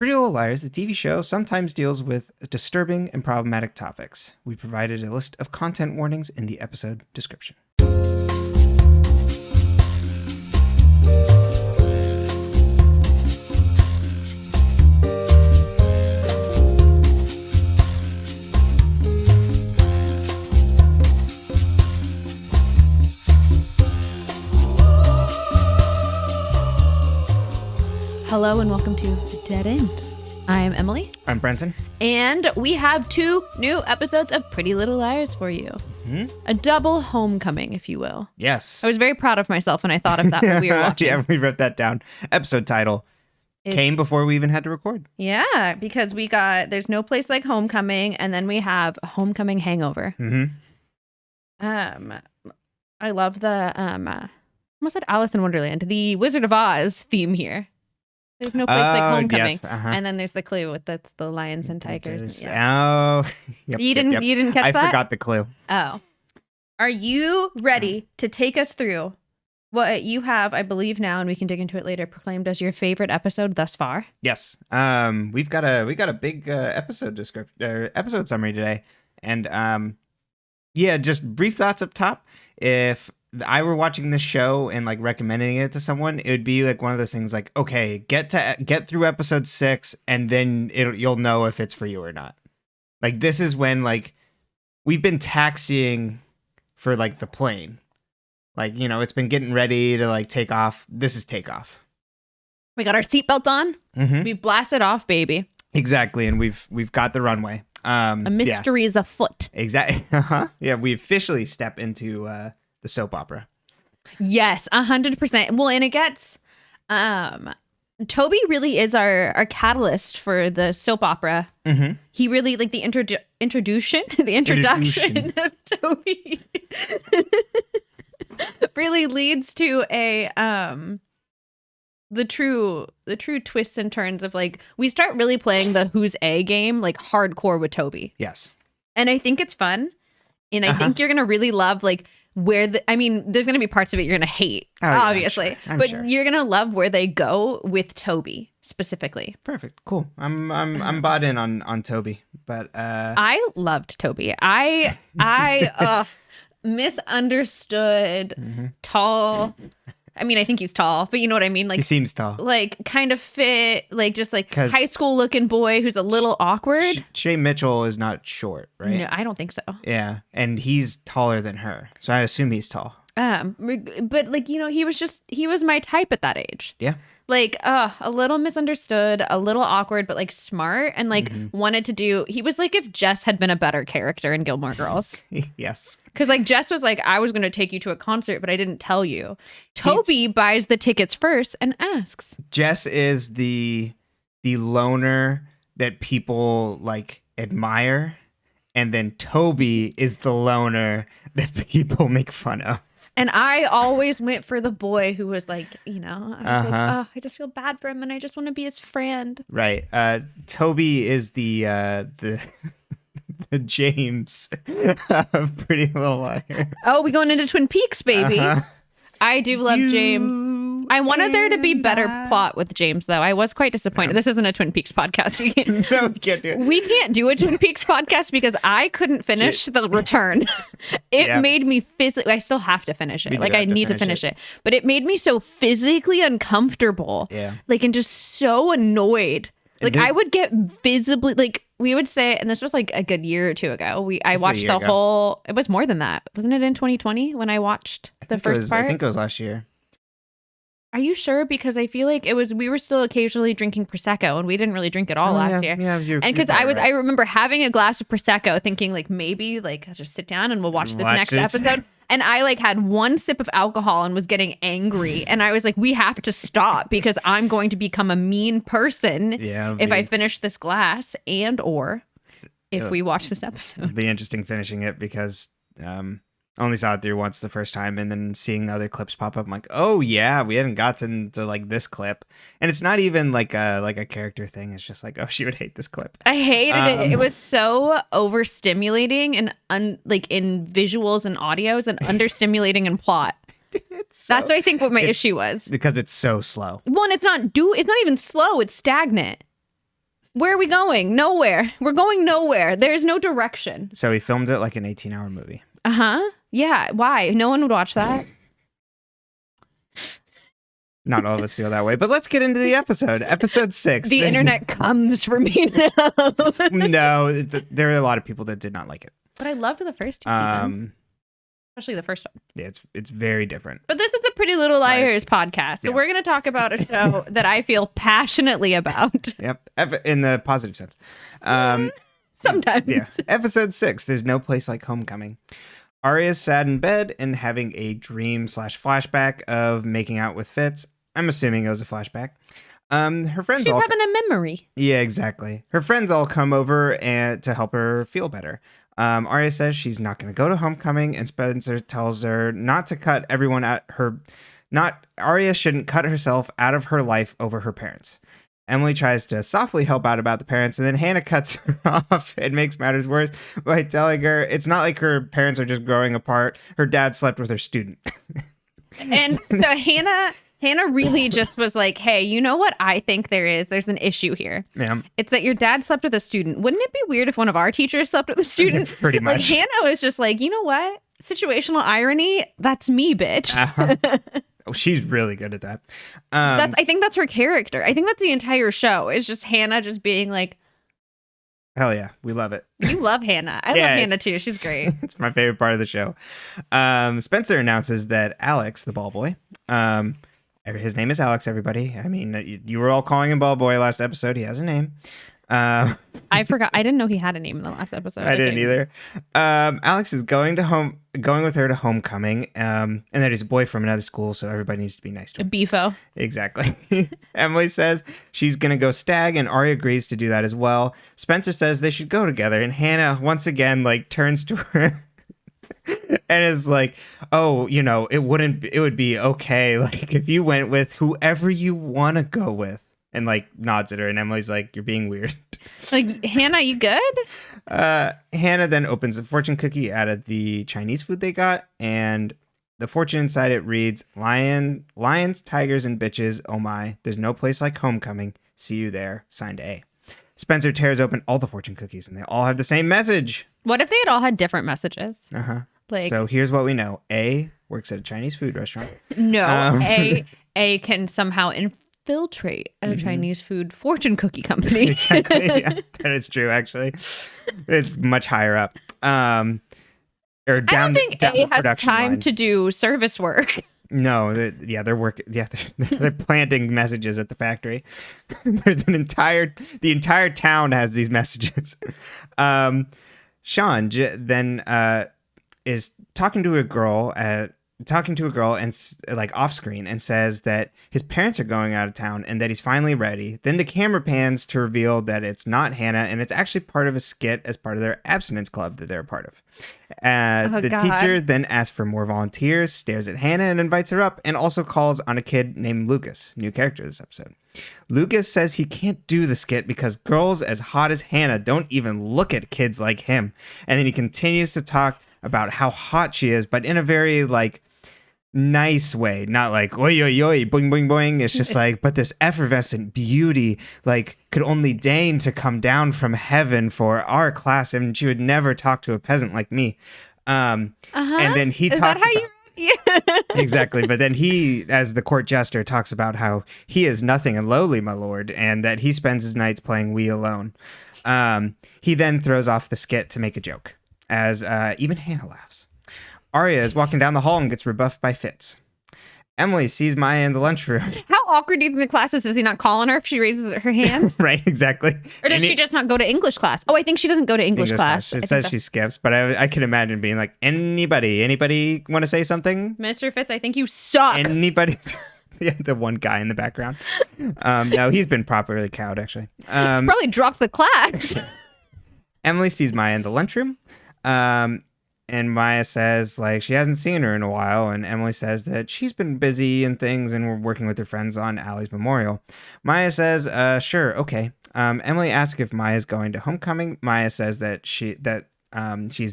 Pretty Little Liars, the TV show, sometimes deals with disturbing and problematic topics. We provided a list of content warnings in the episode description. Hello and welcome to Dead Ends. I am Emily. I'm Brenton. And we have 2 new episodes of Pretty Little Liars for you. Mm-hmm. A double homecoming, if you will. Yes. I was very proud of myself when I thought of that when we were watching. Yeah, we wrote that down. Episode title came before we even had to record. Yeah, because we got There's No Place Like Homecoming, and then we have a Homecoming Hangover. Mm-hmm. I love the, I almost said Alice in Wonderland, the Wizard of Oz theme here. There's no place like homecoming, yes, and then there's the clue with the lions and tigers. Yeah. Oh, yep, you didn't catch that? I forgot the clue. Oh, are you ready to take us through what you have, I believe now, and we can dig into it later, proclaimed as your favorite episode thus far? Yes. We've got a big episode summary today, and just brief thoughts up top. If I were watching this show and like recommending it to someone, it would be like one of those things like, okay, get through episode 6 and then you'll know if it's for you or not. Like this is when like we've been taxiing for like the plane. Like, you know, it's been getting ready to like take off. This is takeoff. We got our seatbelt on. Mm-hmm. We've blasted off, baby. Exactly, and we've got the runway. A mystery is afoot. Exactly. Yeah, we officially step into the soap opera. Yes, 100%. Well, and it gets Toby really is our catalyst for the soap opera. Mm-hmm. He really like the introduction of Toby really leads to a the true twists and turns of like we start really playing the who's A game like hardcore with Toby. Yes. And I think it's fun. And I think you're going to really love like there's going to be parts of it you're going to hate, obviously. Yeah, but you're going to love where they go with Toby specifically. Perfect. Cool. I'm bought in on Toby, but I loved Toby. I misunderstood tall. I mean, I think he's tall, but you know what I mean? Like he seems tall. Like kind of fit, like just like high school looking boy who's a little awkward. Shay Mitchell is not short, right? No, I don't think so. Yeah, and he's taller than her, so I assume he's tall. But like, you know, he was my type at that age. Yeah. Like, a little misunderstood, a little awkward, but like smart and like wanted to do. He was like if Jess had been a better character in Gilmore Girls. Yes. Because like Jess was like, I was going to take you to a concert, but I didn't tell you. Toby buys the tickets first and asks. Jess is the loner that people like admire, and then Toby is the loner that people make fun of. And I always went for the boy who was like, you know, I was like, oh, I just feel bad for him and I just want to be his friend. Right. Toby is the the James of Pretty Little Liars. Oh, we going into Twin Peaks, baby. I do love James. I wanted there to be better plot with James, though. I was quite disappointed. No. This isn't a Twin Peaks podcast. We can't do it. We can't do a Twin Peaks podcast because I couldn't finish The Return. It made me physically... I still have to finish it. Like, I need to finish it. But it made me so physically uncomfortable. Yeah. Like, and just so annoyed. Like, I would get visibly... Like, we would say... And this was, like, a good year or two ago. I watched the whole... It was more than that. Wasn't it in 2020 when I watched the first part? I think it was last year. Are you sure? Because I feel like we were still occasionally drinking Prosecco and we didn't really drink it all last year. Yeah, and because I remember having a glass of Prosecco thinking like maybe like I'll just sit down and we'll watch this next episode. And I like had one sip of alcohol and was getting angry. And I was like, we have to stop because I'm going to become a mean person if I finish this glass or if we watch this episode. It'll be interesting finishing it because I only saw it through once the first time, and then seeing the other clips pop up, I'm like, oh yeah, we hadn't gotten to like this clip, and it's not even like a character thing. It's just like, oh, she would hate this clip. I hated it. It was so overstimulating and like in visuals and audios, and understimulating in plot. That's what I think what my issue was. Because it's so slow. Well, and it's not even slow. It's stagnant. Where are we going? Nowhere. We're going nowhere. There's no direction. So he filmed it like an 18-hour movie. Yeah. Why? No one would watch that. Not all of us feel that way, but let's get into the episode. Episode 6. The internet comes for me now. No, there are a lot of people that did not like it. But I loved the first 2 seasons. Especially the first one. Yeah, it's very different. But this is a Pretty Little Liars podcast. So we're going to talk about a show that I feel passionately about. Yep. In the positive sense. Sometimes. Yeah. Episode 6. There's no place like homecoming. Aria's sad in bed and having a dream/flashback of making out with Fitz. I'm assuming it was a flashback. Her friends She's having a memory. Yeah, exactly. Her friends all come over and to help her feel better. Aria says she's not going to go to homecoming, and Spencer tells her not to cut everyone at her. Aria shouldn't cut herself out of her life over her parents. Emily tries to softly help out about the parents, and then Hannah cuts her off and makes matters worse by telling her it's not like her parents are just growing apart. Her dad slept with her student. And so Hannah really just was like, hey, you know what I think there's an issue here. Yeah. It's that your dad slept with a student. Wouldn't it be weird if one of our teachers slept with a student? Pretty much. Like Hannah was just like, you know what? Situational irony, that's me, bitch. Oh, she's really good at that. I think that's her character. I think that's the entire show. It's just Hannah just being like, hell yeah, we love it. You love Hannah. I love Hannah too. She's great. It's my favorite part of the show. Spencer announces that Alex, the ball boy, his name is Alex, everybody. I mean, you were all calling him ball boy last episode. He has a name. I forgot. I didn't know he had a name in the last episode. I didn't either. Alex is going with her to homecoming, and that he's a boy from another school, so everybody needs to be nice to A him. beefo. Exactly. Emily says she's going to go stag, and Aria agrees to do that as well. Spencer says they should go together, and Hannah once again turns to her and is like, oh, it would be okay like if you went with whoever you want to go with. And nods at her, and Emily's like, you're being weird. Like, Hannah, you good? Hannah then opens a fortune cookie out of the Chinese food they got, and the fortune inside it reads, lions, tigers, and bitches, oh my, there's no place like homecoming. See you there. Signed A. Spencer tears open all the fortune cookies, and they all have the same message. What if they had all had different messages? So here's what we know. A works at a Chinese food restaurant. No, A can somehow infiltrate a Chinese food fortune cookie company. Exactly. Yeah, that is true, actually. It's much higher up. I don't think A has time to do service work. No, they're working. Yeah, they're planting messages at the factory. There's the entire town has these messages. Sean then is talking to a girl and off screen, and says that his parents are going out of town and that he's finally ready. Then the camera pans to reveal that it's not Hannah, and it's actually part of a skit as part of their abstinence club that they're a part of. The teacher then asks for more volunteers, stares at Hannah and invites her up, and also calls on a kid named Lucas, new character this episode. Lucas says he can't do the skit because girls as hot as Hannah don't even look at kids like him. And then he continues to talk about how hot she is, but in a very nice way, not like oi oi oi boing boing boing. It's just but this effervescent beauty could only deign to come down from heaven for our class, and she would never talk to a peasant like me. And then he talks about exactly, but then he, as the court jester, talks about how he is nothing and lowly, my lord, and that he spends his nights playing We Alone. He then throws off the skit to make a joke, as even Hannah laughs. Aria is walking down the hall and gets rebuffed by Fitz. Emily sees Maya in the lunchroom. How awkward do you think the class is? Is he not calling her if she raises her hand? Right, exactly. Or does she just not go to English class? Oh, I think she doesn't go to English class. It says she skips, but I can imagine being like, anybody want to say something? Mr. Fitz, I think you suck. Anybody? Yeah, the one guy in the background. No, he's been properly cowed, actually. Probably dropped the class. Emily sees Maya in the lunchroom. And Maya says, she hasn't seen her in a while. And Emily says that she's been busy and things, and we're working with her friends on Allie's memorial. Maya says, sure, okay. Emily asks if Maya's going to homecoming. Maya says that she's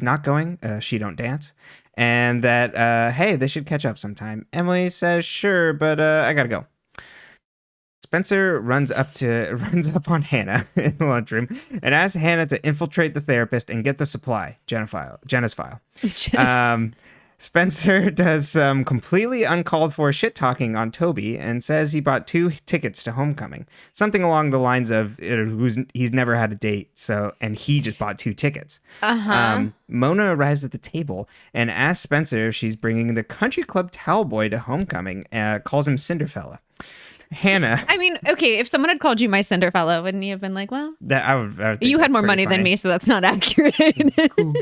not going. She don't dance. And that, hey, they should catch up sometime. Emily says, sure, but I gotta go. Spencer runs up on Hannah in the lunchroom and asks Hannah to infiltrate the therapist and get the supply, Jenna's file. Spencer does some completely uncalled for shit talking on Toby and says he bought 2 tickets to homecoming. Something along the lines of he's never had a date, and he just bought 2 tickets. Mona arrives at the table and asks Spencer if she's bringing the country club towel boy to homecoming, calls him Cinderfella. Hannah. I mean, okay, if someone had called you my Cinderfella, wouldn't you have been like, well, I would you had more money than me, so that's not accurate. Cool.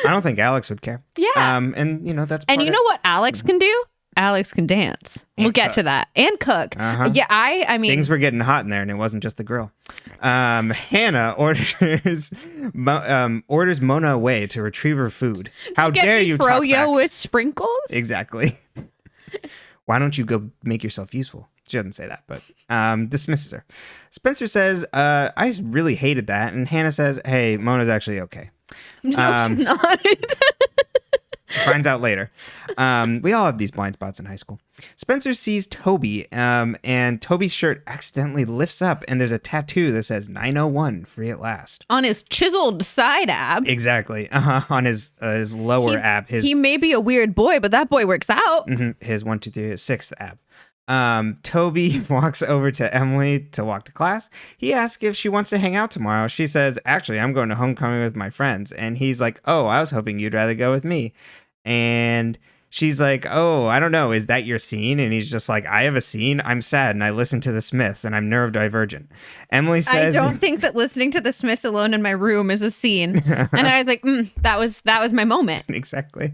I don't think Alex would care. Yeah. And that's and you know what Alex can do? Alex can dance. We'll get to that. And cook. Yeah, I mean, things were getting hot in there, and it wasn't just the grill. Hannah orders Mona away to retrieve her food. How dare you talk back? with sprinkles? Exactly. Why don't you go make yourself useful? She doesn't say that, but dismisses her. Spencer says, I really hated that. And Hannah says, hey, Mona's actually okay. No, she's not. She finds out later. We all have these blind spots in high school. Spencer sees Toby, and Toby's shirt accidentally lifts up, and there's a tattoo that says 901, free at last. On his chiseled side ab. Exactly. On his lower ab. He may be a weird boy, but that boy works out. His 1, 2, 3, 6th ab. Toby walks over to Emily to walk to class. He asks if she wants to hang out tomorrow. She says, actually, I'm going to homecoming with my friends. And he's like, oh, I was hoping you'd rather go with me. And she's like, oh, I don't know. Is that your scene? And he's just like, I have a scene. I'm sad and I listen to the Smiths and I'm neurodivergent. Emily says, I don't think that listening to the Smiths alone in my room is a scene. And I was like, that was my moment. Exactly.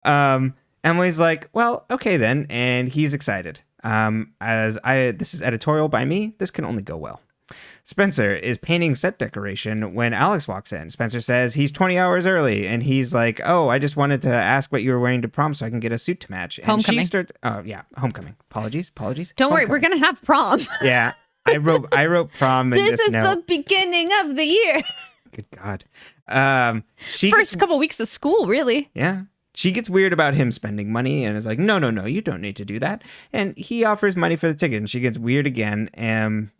Emily's like, well, okay then. And he's excited. This is editorial by me. This can only go well. Spencer is painting set decoration when Alex walks in. Spencer says he's 20 hours early, and he's like, oh, I just wanted to ask what you were wearing to prom so I can get a suit to match. And homecoming. She starts, homecoming. Apologies. Don't worry, we're going to have prom. Yeah. I wrote prom in this note. This is the beginning of the year. Good God. First couple weeks of school, really. Yeah. She gets weird about him spending money and is like, no, you don't need to do that. And he offers money for the ticket and she gets weird again. And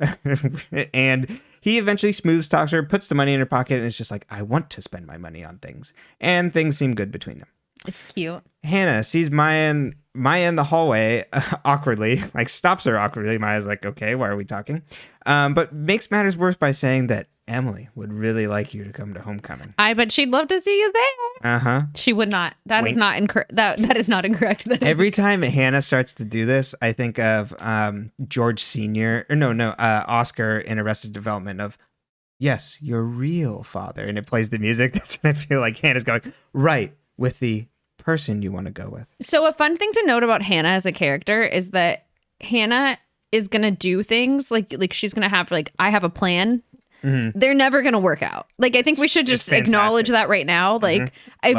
he eventually smooth talks her, puts the money in her pocket, and it's just like, I want to spend my money on things. And things seem good between them. It's cute. Hannah sees Maya in the hallway awkwardly, like stops her awkwardly. Maya's like, okay, why are we talking? But makes matters worse by saying that Emily would really like you to come to homecoming. I bet she'd love to see you there. She would not. That is not incorrect. That is not incorrect. Every time Hannah starts to do this, I think of George Sr. Oscar in Arrested Development of, yes, your real father. And it plays the music. That's what I feel like Hannah's going, right, with the person you want to go with. So a fun thing to note about Hannah as a character is that Hannah is going to do things like she's going to have I have a plan. They're never going to work out. I think we should just acknowledge that right now. Love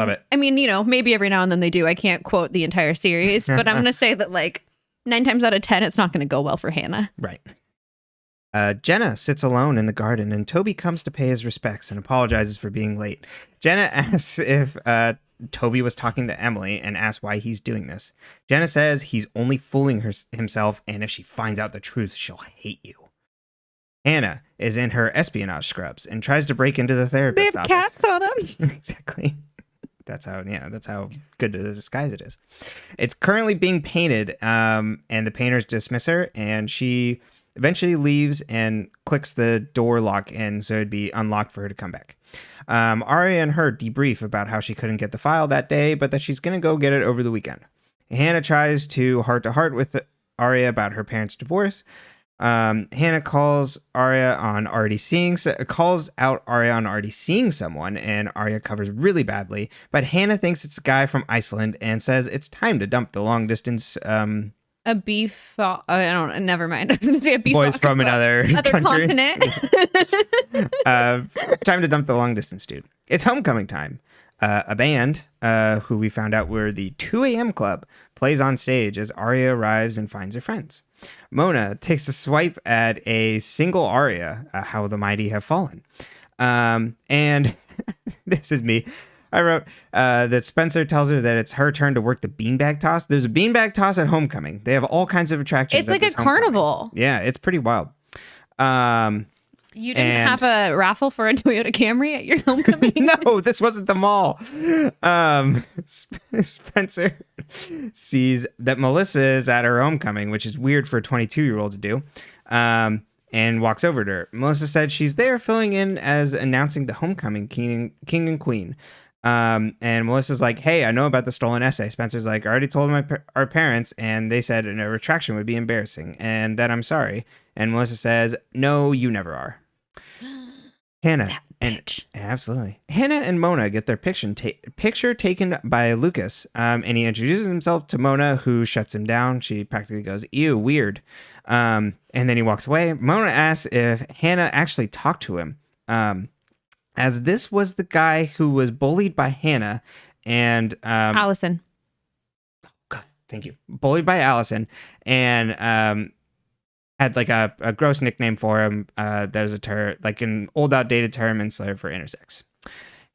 it. I mean, maybe every now and then they do. I can't quote the entire series, but I'm going to say that 9 times out of 10, it's not going to go well for Hannah. Right. Jenna sits alone in the garden and Toby comes to pay his respects and apologizes for being late. Jenna asks if Toby was talking to Emily and asks why he's doing this. Jenna says he's only fooling himself, and if she finds out the truth, she'll hate you. Hannah is in her espionage scrubs and tries to break into the therapist's office. They have cats on them. Exactly. That's how good a disguise it is. It's currently being painted, and the painters dismiss her, and she eventually leaves and clicks the door lock in so it'd be unlocked for her to come back. Aria and her debrief about how she couldn't get the file that day, but that she's going to go get it over the weekend. Hannah tries to heart with Aria about her parents' divorce. Hannah calls out Aria on already seeing someone, and Aria covers really badly, but Hannah thinks it's a guy from Iceland and says it's time to dump the long distance a beef I don't never mind. I was gonna say a beef boys from another continent. Time to dump the long distance dude. It's homecoming time. A band, who we found out were the 2 a.m. club, plays on stage as Aria arrives and finds her friends. Mona takes a swipe at a single Aria, How the Mighty Have Fallen. And this is me. I wrote that Spencer tells her that it's her turn to work the beanbag toss. There's a beanbag toss at homecoming. They have all kinds of attractions. It's like a carnival. Yeah, it's pretty wild. You didn't have a raffle for a Toyota Camry at your homecoming? No, this wasn't the mall. Spencer sees that Melissa is at her homecoming, which is weird for a 22-year-old to do, and walks over to her. Melissa said she's there filling in as announcing the homecoming king and queen. And Melissa's like, hey, I know about the stolen essay. Spencer's like, I already told our parents, and they said a retraction would be embarrassing, and that I'm sorry. And Melissa says, no, you never are. Hannah absolutely. Hannah and Mona get their picture taken by Lucas, and he introduces himself to Mona, who shuts him down. She practically goes, ew, weird. And then he walks away. Mona asks if Hannah actually talked to him, as this was the guy who was bullied by Hannah and Allison. God, thank you. Bullied by Allison, and had like a gross nickname for him. That is a term, like an old outdated term in Slayer for intersex.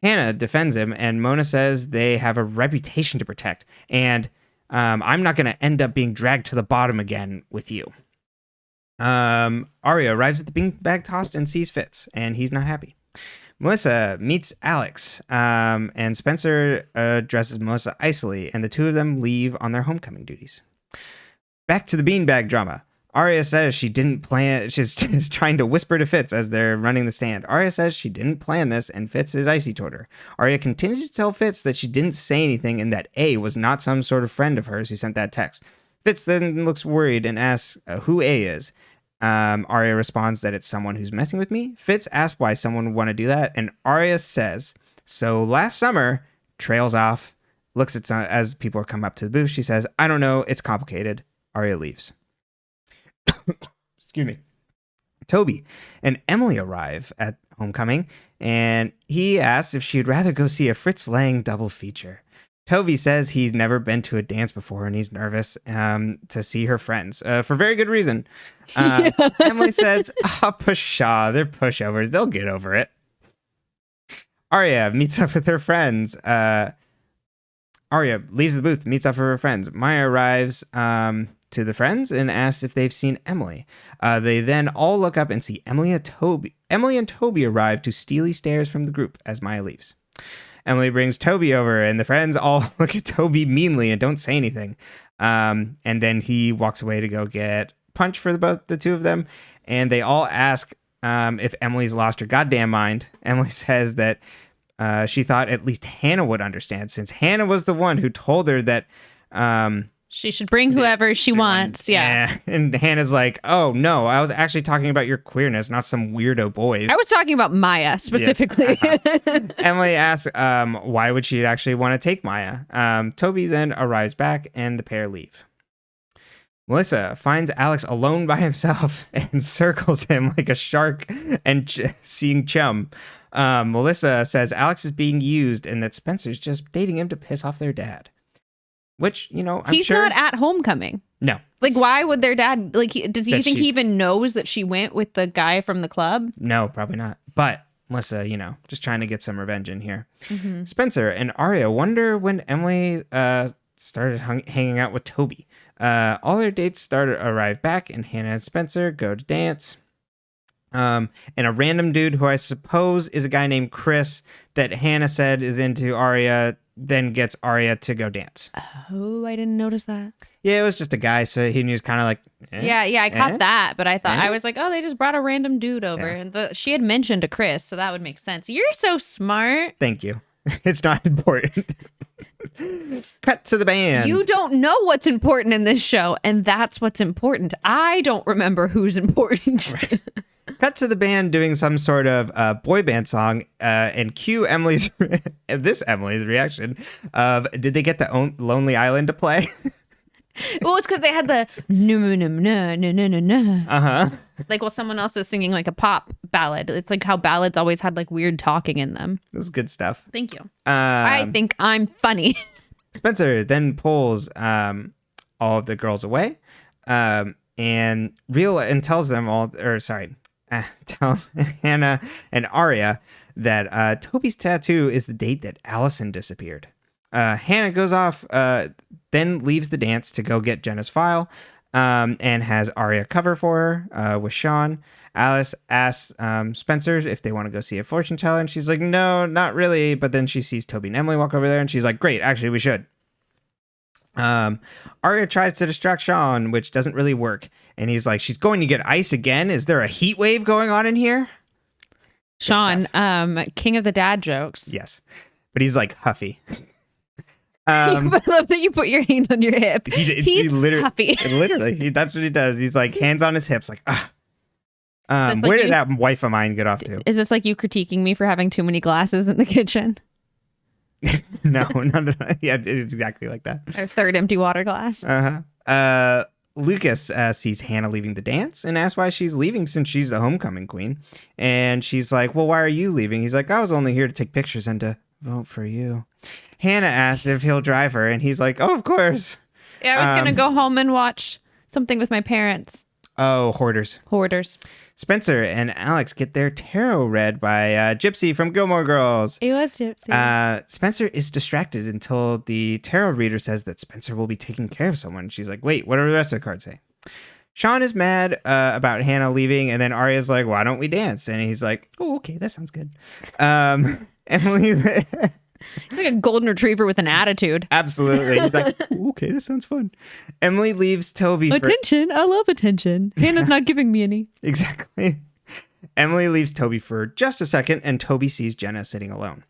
Hannah defends him, and Mona says they have a reputation to protect, and I'm not going to end up being dragged to the bottom again with you. Aria arrives at the beanbag tossed and sees Fitz, and he's not happy. Melissa meets Alex, and Spencer addresses Melissa icily, and the two of them leave on their homecoming duties. Back to the beanbag drama. Aria says she didn't plan. She's trying to whisper to Fitz as they're running the stand. Aria says she didn't plan this, and Fitz is icy toward her. Aria continues to tell Fitz that she didn't say anything and that A was not some sort of friend of hers who sent that text. Fitz then looks worried and asks who A is. Aria responds that it's someone who's messing with me. Fitz asks why someone would want to do that, and Aria says, so last summer, trails off, looks at some, as people are coming up to the booth. She says, I don't know, it's complicated. Aria leaves. Excuse me. Toby and Emily arrive at homecoming, and he asks if she'd rather go see a Fritz Lang double feature. Toby says he's never been to a dance before, and he's nervous to see her friends for very good reason. Emily says, pshaw, they're pushovers. They'll get over it. Aria meets up with her friends. Aria leaves the booth, meets up with her friends. Maya arrives to the friends and asks if they've seen Emily. They then all look up and see Emily and Toby arrive to steely stares from the group as Maya leaves. Emily brings Toby over, and the friends all look at Toby meanly and don't say anything. And then he walks away to go get punch for both the two of them, and they all ask if Emily's lost her goddamn mind. Emily says that she thought at least Hannah would understand, since Hannah was the one who told her that she should bring whoever she wants. Yeah. And Hannah's like, oh, no, I was actually talking about your queerness, not some weirdo boys. I was talking about Maya specifically. Yes. Emily asks why would she actually want to take Maya. Toby then arrives back, and the pair leave. Melissa finds Alex alone by himself and circles him like a shark and seeing chum. Melissa says Alex is being used and that Spencer's just dating him to piss off their dad. Which, you know, I'm He's sure... not at homecoming. No. Like, why would their dad... Like, does he think he even knows that she went with the guy from the club? No, probably not. But Melissa, you know, just trying to get some revenge in here. Mm-hmm. Spencer and Aria wonder when Emily started hanging out with Toby. All their dates arrive back, and Hannah and Spencer go to dance. And a random dude who I suppose is a guy named Chris that Hannah said is into Aria then gets Aria to go dance. Oh, I didn't notice that. Yeah, it was just a guy, so he was kind of like, I caught that, but I thought I was like, oh, they just brought a random dude over, and she had mentioned a Chris, so that would make sense. You're so smart. Thank you. It's not important. Cut to the band. You don't know what's important in this show, and that's what's important. I don't remember who's important. Right. Cut to the band doing some sort of boy band song, and cue Emily's reaction of, did they get the Lonely Island to play? Well, it's because they had the no. Uh-huh. Like, well, someone else is singing like a pop ballad. It's like how ballads always had like weird talking in them. This is good stuff. Thank you. I think I'm funny. Spencer then pulls all of the girls away, and tells them all, tells Hannah and Aria that Toby's tattoo is the date that Allison disappeared. Hannah goes off, then leaves the dance to go get Jenna's file, and has Aria cover for her with Sean. Alice asks Spencer if they want to go see a fortune teller, and she's like, no, not really. But then she sees Toby and Emily walk over there, and she's like, great, actually, we should. Aria tries to distract Sean, which doesn't really work. And he's like, she's going to get ice again? Is there a heat wave going on in here? Sean, king of the dad jokes. Yes. But he's like huffy. I love that you put your hand on your hip. He's literally, huffy. Literally, that's what he does. He's like hands on his hips, like, where did that wife of mine get off to? Is this like you critiquing me for having too many glasses in the kitchen? No. Yeah, it's exactly like that. Our third empty water glass. Lucas sees Hannah leaving the dance and asks why she's leaving since she's the homecoming queen. And she's like, well, why are you leaving? He's like, I was only here to take pictures and to vote for you. Hannah asks if he'll drive her, and he's like, oh, of course. Yeah, I was going to go home and watch something with my parents. Oh, Hoarders. Spencer and Alex get their tarot read by Gypsy from Gilmore Girls. It was Gypsy. Spencer is distracted until the tarot reader says that Spencer will be taking care of someone. She's like, wait, what do the rest of the cards say? Sean is mad about Hannah leaving, and then Aria's like, why don't we dance? And he's like, oh, okay, that sounds good. Emily... He's like a golden retriever with an attitude. Absolutely. He's like, okay, that sounds fun. Emily leaves Toby attention. I love attention. Hannah's not giving me any. Exactly. Emily leaves Toby for just a second, and Toby sees Jenna sitting alone.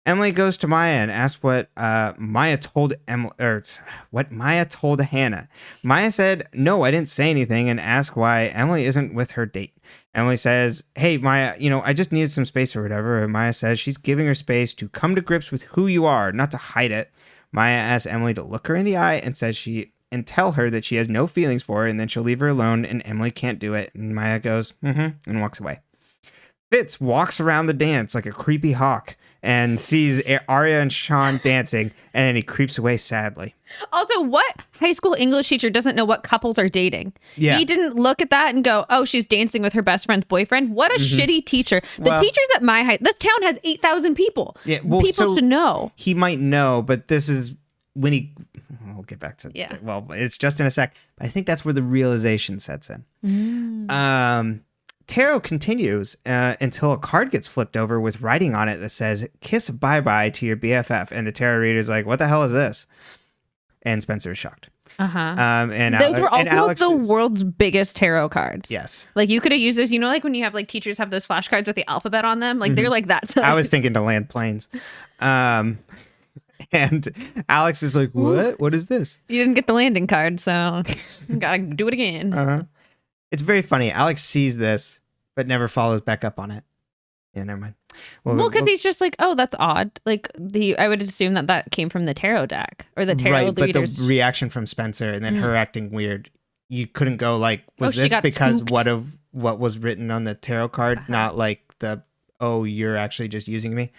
Emily goes to Maya and asks what Maya told Hannah. Maya said, no, I didn't say anything, and asked why Emily isn't with her date. Emily says, hey, Maya, I just needed some space or whatever. And Maya says she's giving her space to come to grips with who you are, not to hide it. Maya asks Emily to look her in the eye and tell her that she has no feelings for her, and then she'll leave her alone, and Emily can't do it. And Maya goes, and walks away. Fitz walks around the dance like a creepy hawk and sees Aria and Sean dancing, and then he creeps away sadly. Also, what high school English teacher doesn't know what couples are dating? Yeah. He didn't look at that and go, oh, she's dancing with her best friend's boyfriend. What a shitty teacher. The teachers at my high, this town has 8,000 people. Yeah, well, people should know. He might know, but this is when we'll get back to well, it's just in a sec. But I think that's where the realization sets in. Tarot continues until a card gets flipped over with writing on it that says, kiss bye-bye to your BFF. And the tarot reader's like, what the hell is this? And Spencer is shocked. And those were also the world's biggest tarot cards. Yes. Like you could have used those, like when you have like teachers have those flashcards with the alphabet on them, like they're like that size. I was thinking to land planes. And Alex is like, what? What is this? You didn't get the landing card, so you gotta do it again. It's very funny. Alex sees this, but never follows back up on it. Yeah, never mind. Well, because he's just like, oh, that's odd. Like I would assume that came from the tarot deck or the tarot readers. But the reaction from Spencer and then her acting weird, you couldn't go like, was this because spooked? what was written on the tarot card, not like you're actually just using me.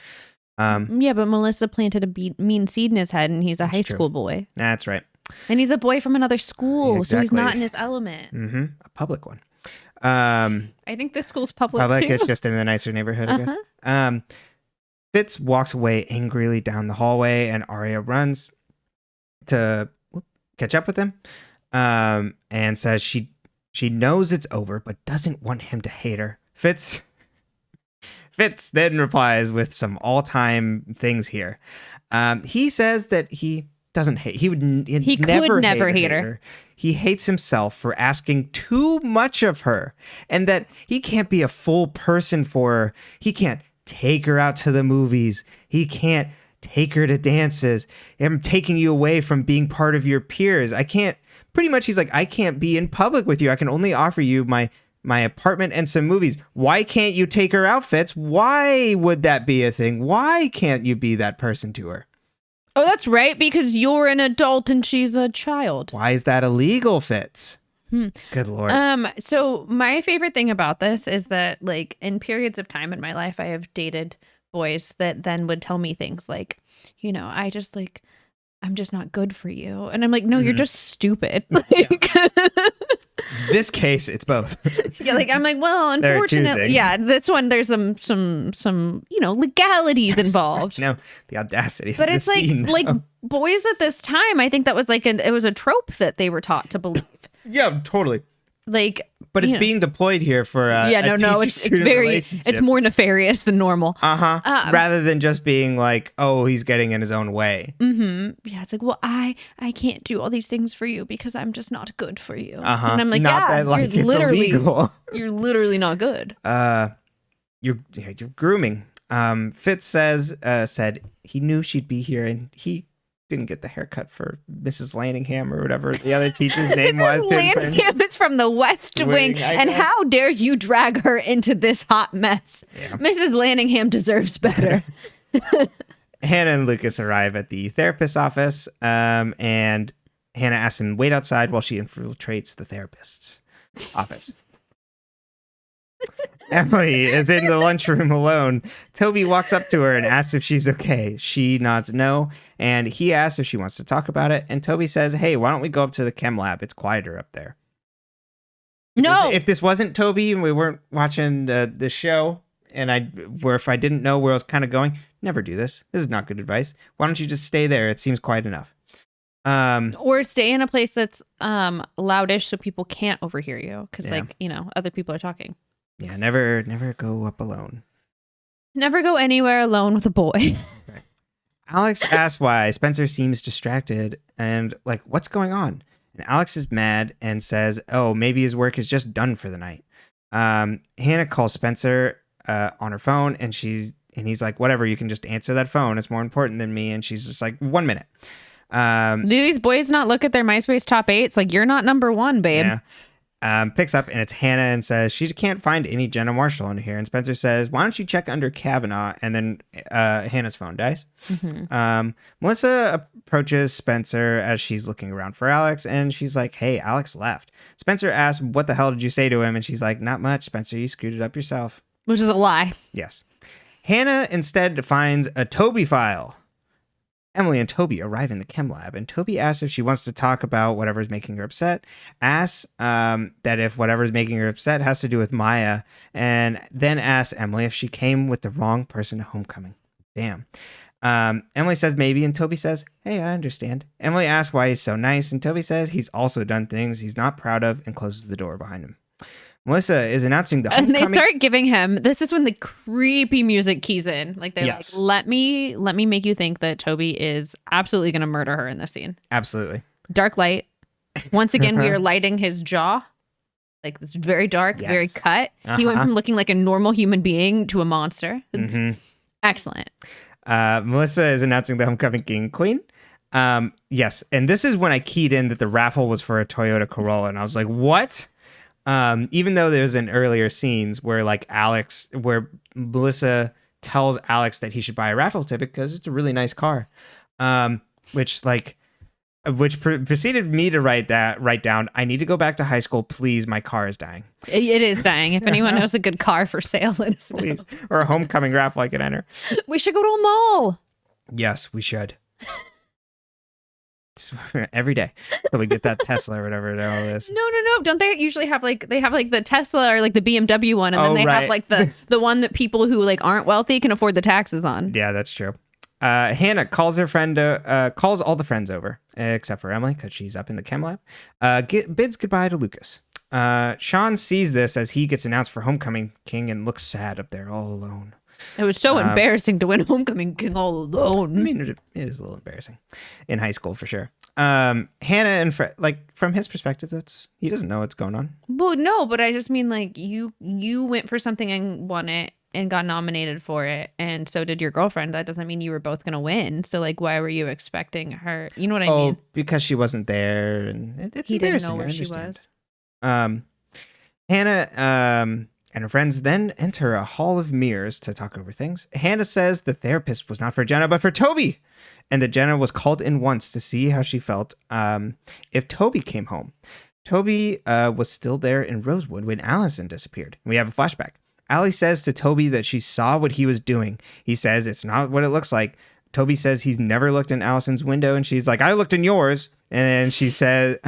Yeah, but Melissa planted a mean seed in his head, and he's a high school boy. That's right. And he's a boy from another school, so he's not in his element. A public one. I think this school's public too. It's just in the nicer neighborhood, I guess. Fitz walks away angrily down the hallway, and Aria runs to catch up with him, and says she knows it's over, but doesn't want him to hate her. Fitz then replies with some all-time things here. He says that he doesn't hate. He could never hate her. He hates himself for asking too much of her, and that he can't be a full person for her. He can't take her out to the movies. He can't take her to dances. I'm taking you away from being part of your peers. I can't. Pretty much, he's like, I can't be in public with you. I can only offer you my apartment and some movies. Why can't you take her out, Fitz? Why would that be a thing? Why can't you be that person to her? Oh, that's right, because you're an adult and she's a child. Why is that illegal, Fitz? Good Lord. So my favorite thing about this is that, like, in periods of time in my life, I have dated boys that then would tell me things like, I'm just not good for you. And I'm like, no, you're just stupid. Like, This case, it's both. Yeah, like I'm like, well, There are two unfortunately, things. yeah, this one there's some legalities involved. No, the audacity. But of it's the scene. like boys at this time, I think that was like it was a trope that they were taught to believe. Yeah, totally. Like, but it's being deployed here for it's very it's more nefarious than normal. Rather than just being like, oh, he's getting in his own way. Yeah, it's like, well, I can't do all these things for you because I'm just not good for you. And I'm like, not that, like, you're it's literally illegal. you're literally not good. You're grooming. Fitz said he knew she'd be here and he didn't get the haircut for Mrs. Lanningham or whatever the other teacher's name was. Lanningham is from the West Wing, and how dare you drag her into this hot mess? Yeah. Mrs. Lanningham deserves better. Hannah and Lucas arrive at the therapist's office, and Hannah asks him to wait outside while she infiltrates the therapist's office. Emily is in the lunchroom alone. Toby walks up to her and asks if she's okay. She nods no, and he asks if she wants to talk about it. And Toby says, hey, why don't we go up to the chem lab? It's quieter up there. No. If this wasn't Toby and we weren't watching the show, and if I didn't know where I was kind of going, never do this. This is not good advice. Why don't you just stay there? It seems quiet enough. Or stay in a place that's loudish so people can't overhear you because other people are talking. Yeah, never go up alone. Never go anywhere alone with a boy. Alex asks why Spencer seems distracted and like, what's going on? And Alex is mad and says, oh, maybe his work is just done for the night. Hannah calls Spencer on her phone and he's like, whatever, you can just answer that phone. It's more important than me. And she's just like, 1 minute. Do these boys not look at their MySpace top 8? It's like, you're not number 1, babe. Yeah. Picks up and it's Hannah and says she can't find any Jenna Marshall in here. And Spencer says, why don't you check under Kavanaugh? And then Hannah's phone dies. Melissa approaches Spencer as she's looking around for Alex. And she's like, hey, Alex left. Spencer asks, what the hell did you say to him? And she's like, not much, Spencer. You screwed it up yourself. Which is a lie. Yes. Hannah instead finds a Toby file. Emily and Toby arrive in the chem lab, and Toby asks if she wants to talk about whatever's making her upset, asks that if whatever's making her upset has to do with Maya, and then asks Emily if she came with the wrong person to homecoming. Damn. Emily says maybe, and Toby says, hey, I understand. Emily asks why he's so nice, and Toby says he's also done things he's not proud of and closes the door behind him. Melissa is announcing the homecoming. And they start giving him, this is when the creepy music keys in. Like they're yes. like, let me make you think that Toby is absolutely going to murder her in this scene. Absolutely. Dark light. Once again, we are lighting his jaw. Like it's very dark, yes. Very cut. He went from looking like a normal human being to a monster. It's excellent. Melissa is announcing the homecoming king and queen. Yes. And this is when I keyed in that the raffle was for a Toyota Corolla. And I was like, what? Even though there's an earlier scenes where where Melissa tells Alex that he should buy a raffle ticket because it's a really nice car, which preceded me to write down, I need to go back to high school. Please. My car is dying. It is dying. If anyone knows a good car for sale, let us know. Please. Or a homecoming raffle I could enter. We should go to a mall. Yes, we should. Every day so we get that Tesla or whatever all this. No. Don't they usually have the Tesla or like the BMW one, and then they have like the one that people who like aren't wealthy can afford the taxes on? Yeah, that's true. Hannah calls her friend, calls all the friends over except for Emily because she's up in the chem lab. Bids goodbye to Lucas. Sean sees this as he gets announced for homecoming king and looks sad up there all alone. It was so embarrassing to win homecoming king all alone. I mean, it is a little embarrassing in high school for sure. Hannah and from his perspective, he doesn't know what's going on. Well, no, but I just mean like you went for something and won it and got nominated for it, and so did your girlfriend. That doesn't mean you were both gonna win. So like, why were you expecting her? You know what I mean? Oh, because she wasn't there, and it's he embarrassing. Didn't know where she was. Hannah and her friends then enter a hall of mirrors to talk over things. Hannah says the therapist was not for Jenna, but for Toby. And that Jenna was called in once to see how she felt if Toby came home. Toby was still there in Rosewood when Allison disappeared. We have a flashback. Allie says to Toby that she saw what he was doing. He says it's not what it looks like. Toby says he's never looked in Allison's window, and she's like, I looked in yours. And she says,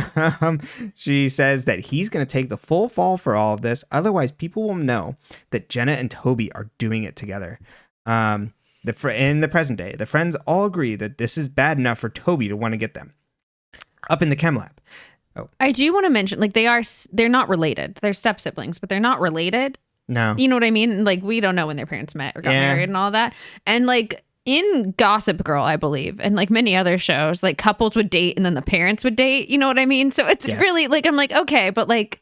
she says that he's going to take the full fall for all of this. Otherwise, people will know that Jenna and Toby are doing it together. In the present day, the friends all agree that this is bad enough for Toby to want to get them up in the chem lab. Oh, I do want to mention, like, they're not related. They're step siblings, but they're not related. No, you know what I mean? Like, we don't know when their parents met or got married and all that. And like, in Gossip Girl, I believe, and like many other shows, like couples would date and then the parents would date. You know what I mean? So it's really like, I'm like, okay, but like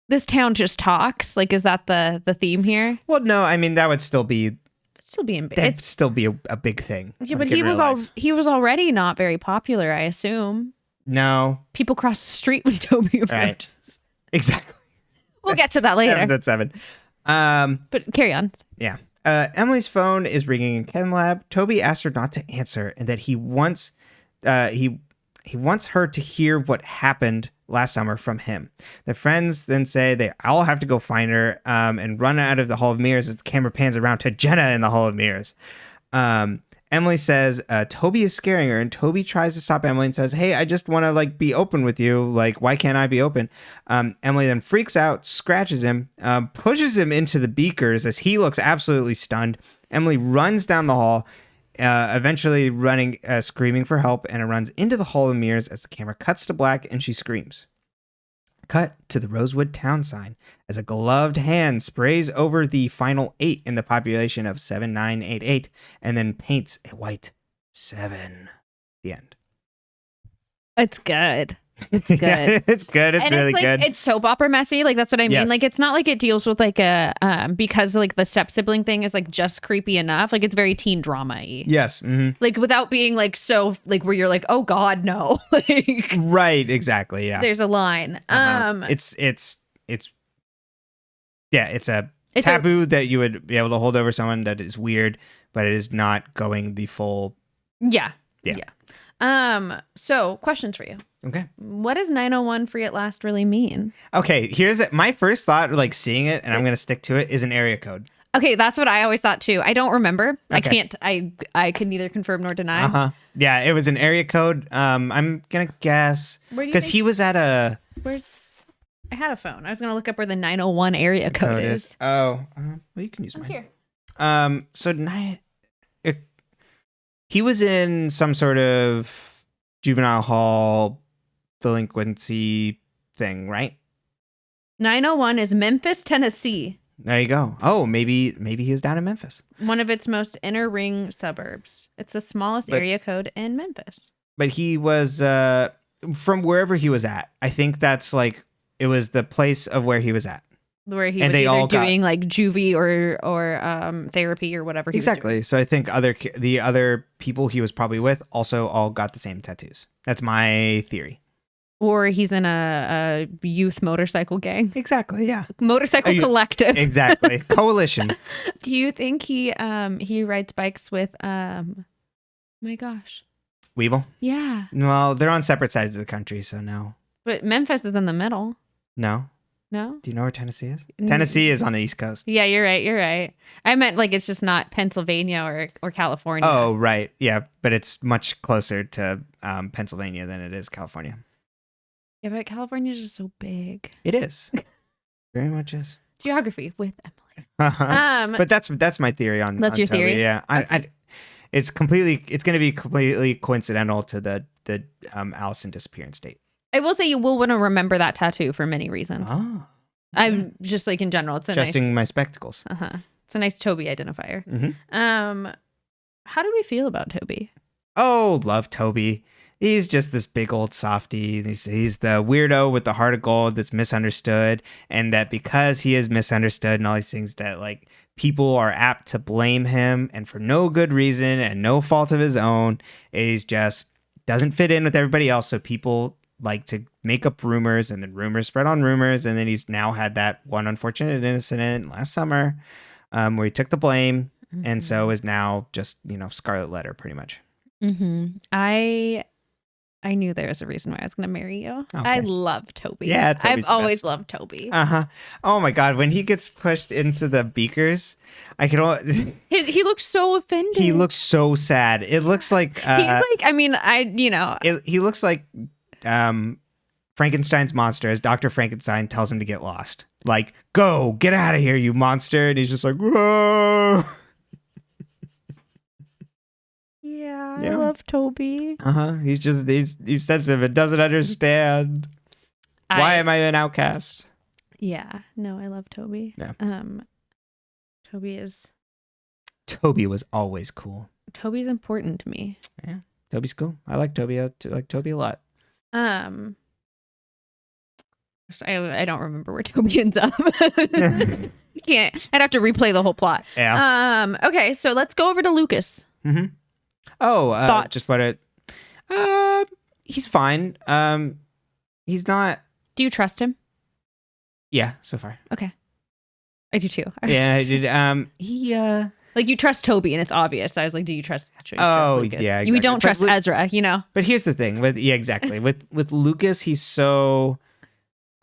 this town just talks. Like, is that the theme here? Well, no, I mean, that would still be it'd still be a big thing. Yeah, like, but he was already not very popular, I assume. No. People cross the street when Toby approaches. Right. Exactly. We'll get to that later. Episode 7. But carry on. Yeah. Emily's phone is ringing in Chem Lab. Toby asked her not to answer and that he wants he wants her to hear what happened last summer from him. The friends then say they all have to go find her and run out of the Hall of Mirrors as the camera pans around to Jenna in the Hall of Mirrors. Emily says Toby is scaring her, and Toby tries to stop Emily and says, hey, I just want to like be open with you. Like, why can't I be open? Emily then freaks out, scratches him, pushes him into the beakers as he looks absolutely stunned. Emily runs down the hall, eventually running, screaming for help, and it runs into the Hall of Mirrors as the camera cuts to black and she screams. Cut to the Rosewood town sign as a gloved hand sprays over the final 8 in the population of 7988 and then paints a white 7. The end. It's good. It's good. Yeah, it's good. It's really good. It's soap opera messy. Like, that's what I mean. Yes. Like, it's not like it deals with like a because like the step sibling thing is like just creepy enough. Like, it's very teen drama-y. Yes. Mm-hmm. Like, without being like so like where you're like, oh God, no. Like, right. Exactly. Yeah. There's a line. It's a taboo that you would be able to hold over someone that is weird, but it is not going the full. Yeah. So questions for you. Okay. What does 901 free at last really mean? Okay, here's it. My first thought, like seeing it, and I'm going to stick to it, is an area code. Okay, that's what I always thought too. I don't remember. Okay. I can't. I can neither confirm nor deny. Uh-huh. Yeah, it was an area code. I'm going to guess. Because he was at a... I had a phone. I was going to look up where the 901 area code is. Oh, well, you can use mine. Here. He was in some sort of juvenile hall delinquency thing, right? 901 is Memphis, Tennessee. There you go. Oh, maybe he was down in Memphis. One of its most inner ring suburbs. It's the smallest area code in Memphis. But he was from wherever he was at. I think that's like it was the place of where he was at. Where he was either doing like juvie or therapy or whatever he was doing. So I think the other people he was probably with also all got the same tattoos. That's my theory. Or he's in a youth motorcycle gang. Exactly, yeah. Motorcycle collective. Exactly. Coalition. Do you think he rides bikes with my gosh. Weevil? Yeah. Well, they're on separate sides of the country, so no. But Memphis is in the middle. No. No? Do you know where Tennessee is? Tennessee is on the East Coast. Yeah, you're right. I meant like it's just not Pennsylvania or California. Oh, right. Yeah, but it's much closer to Pennsylvania than it is California. Yeah, but California is just so big. It is. Very much is. Geography with Emily. But that's my theory on That's on your Toby. theory? Yeah. Okay. It's going to be completely coincidental to the Allison disappearance date. I will say you will want to remember that tattoo for many reasons. Oh. I'm just like in general. It's adjusting my spectacles. It's a nice Toby identifier. Mm-hmm. How do we feel about Toby? Oh, love Toby. He's just this big old softy. He's the weirdo with the heart of gold that's misunderstood, and that because he is misunderstood and all these things that like people are apt to blame him, and for no good reason and no fault of his own. He's just doesn't fit in with everybody else, so people like to make up rumors, and then rumors spread on rumors, and then he's now had that one unfortunate incident last summer where he took the blame, and so is now just Scarlet Letter pretty much. I I knew there was a reason why I was going to marry you. Okay. I love Toby. Yeah, Toby's I've the always best. loved Toby. Oh my god, when he gets pushed into the beakers, I can. He looks so offended. He looks so sad. It looks like. He's like, I mean, He looks like Frankenstein's monster as Dr. Frankenstein tells him to get lost. Like, go, get out of here, you monster. And he's just like, whoa. Yeah, Yeah. I love Toby. He's sensitive and doesn't understand. Why am I an outcast? Yeah, no, I love Toby. Yeah. Toby was always cool. Toby's important to me. Yeah, Toby's cool. I like Toby. I like Toby a lot. I don't remember where Toby ends up. Can't. I'd have to replay the whole plot. Yeah. Okay, so let's go over to Lucas. Mm-hmm. Oh, Thoughts? just what it. He's fine. He's not. Do you trust him? Yeah, so far. Okay, I do too. Yeah, I did. He. Like you trust Toby, and it's obvious. I was like, do you trust? Lucas? Yeah, We exactly. don't trust Ezra. But here's the thing exactly with Lucas, he's so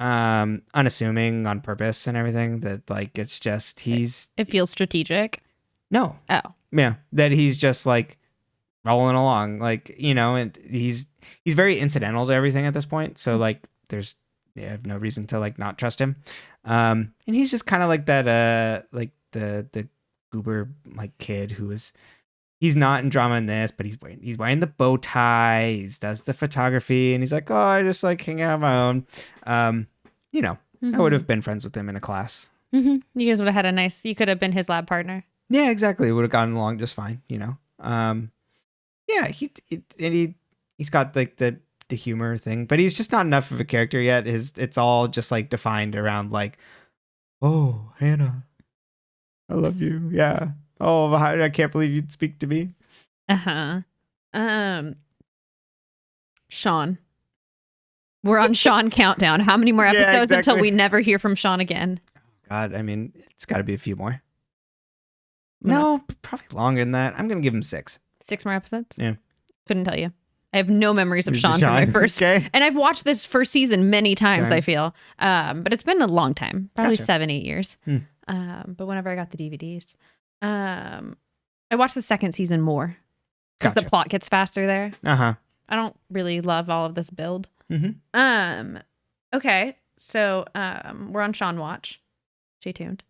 unassuming on purpose and everything that like it's just It feels strategic. No. Oh. Yeah, that he's just like rolling along, like and he's very incidental to everything at this point. So like, I have no reason to like not trust him. And he's just kind of like that, like the goober like kid he's not in drama in this, but he's wearing the bow tie. He does the photography, and he's like, oh, I just like hang out on my own. I would have been friends with him in a class. Mm-hmm. You guys would have had you could have been his lab partner. Yeah, exactly. It would have gotten along just fine. Yeah, he's got like the humor thing, but he's just not enough of a character yet. It's all just like defined around like, oh, Hannah, I love you. Yeah. Oh, I can't believe you'd speak to me. Sean. We're on Sean countdown. How many more episodes until we never hear from Sean again? God, I mean, it's got to be a few more. No, probably longer than that. I'm going to give him 6. 6 more episodes? Yeah. Couldn't tell you. I have no memories of Sean from my first. Okay. And I've watched this first season many times, I feel. But it's been a long time. Probably 7-8 years. But whenever I got the DVDs. I watched the second season more. Because the plot gets faster there. Uh-huh. I don't really love all of this build. Mm-hmm. Okay. So we're on Sean watch. Stay tuned.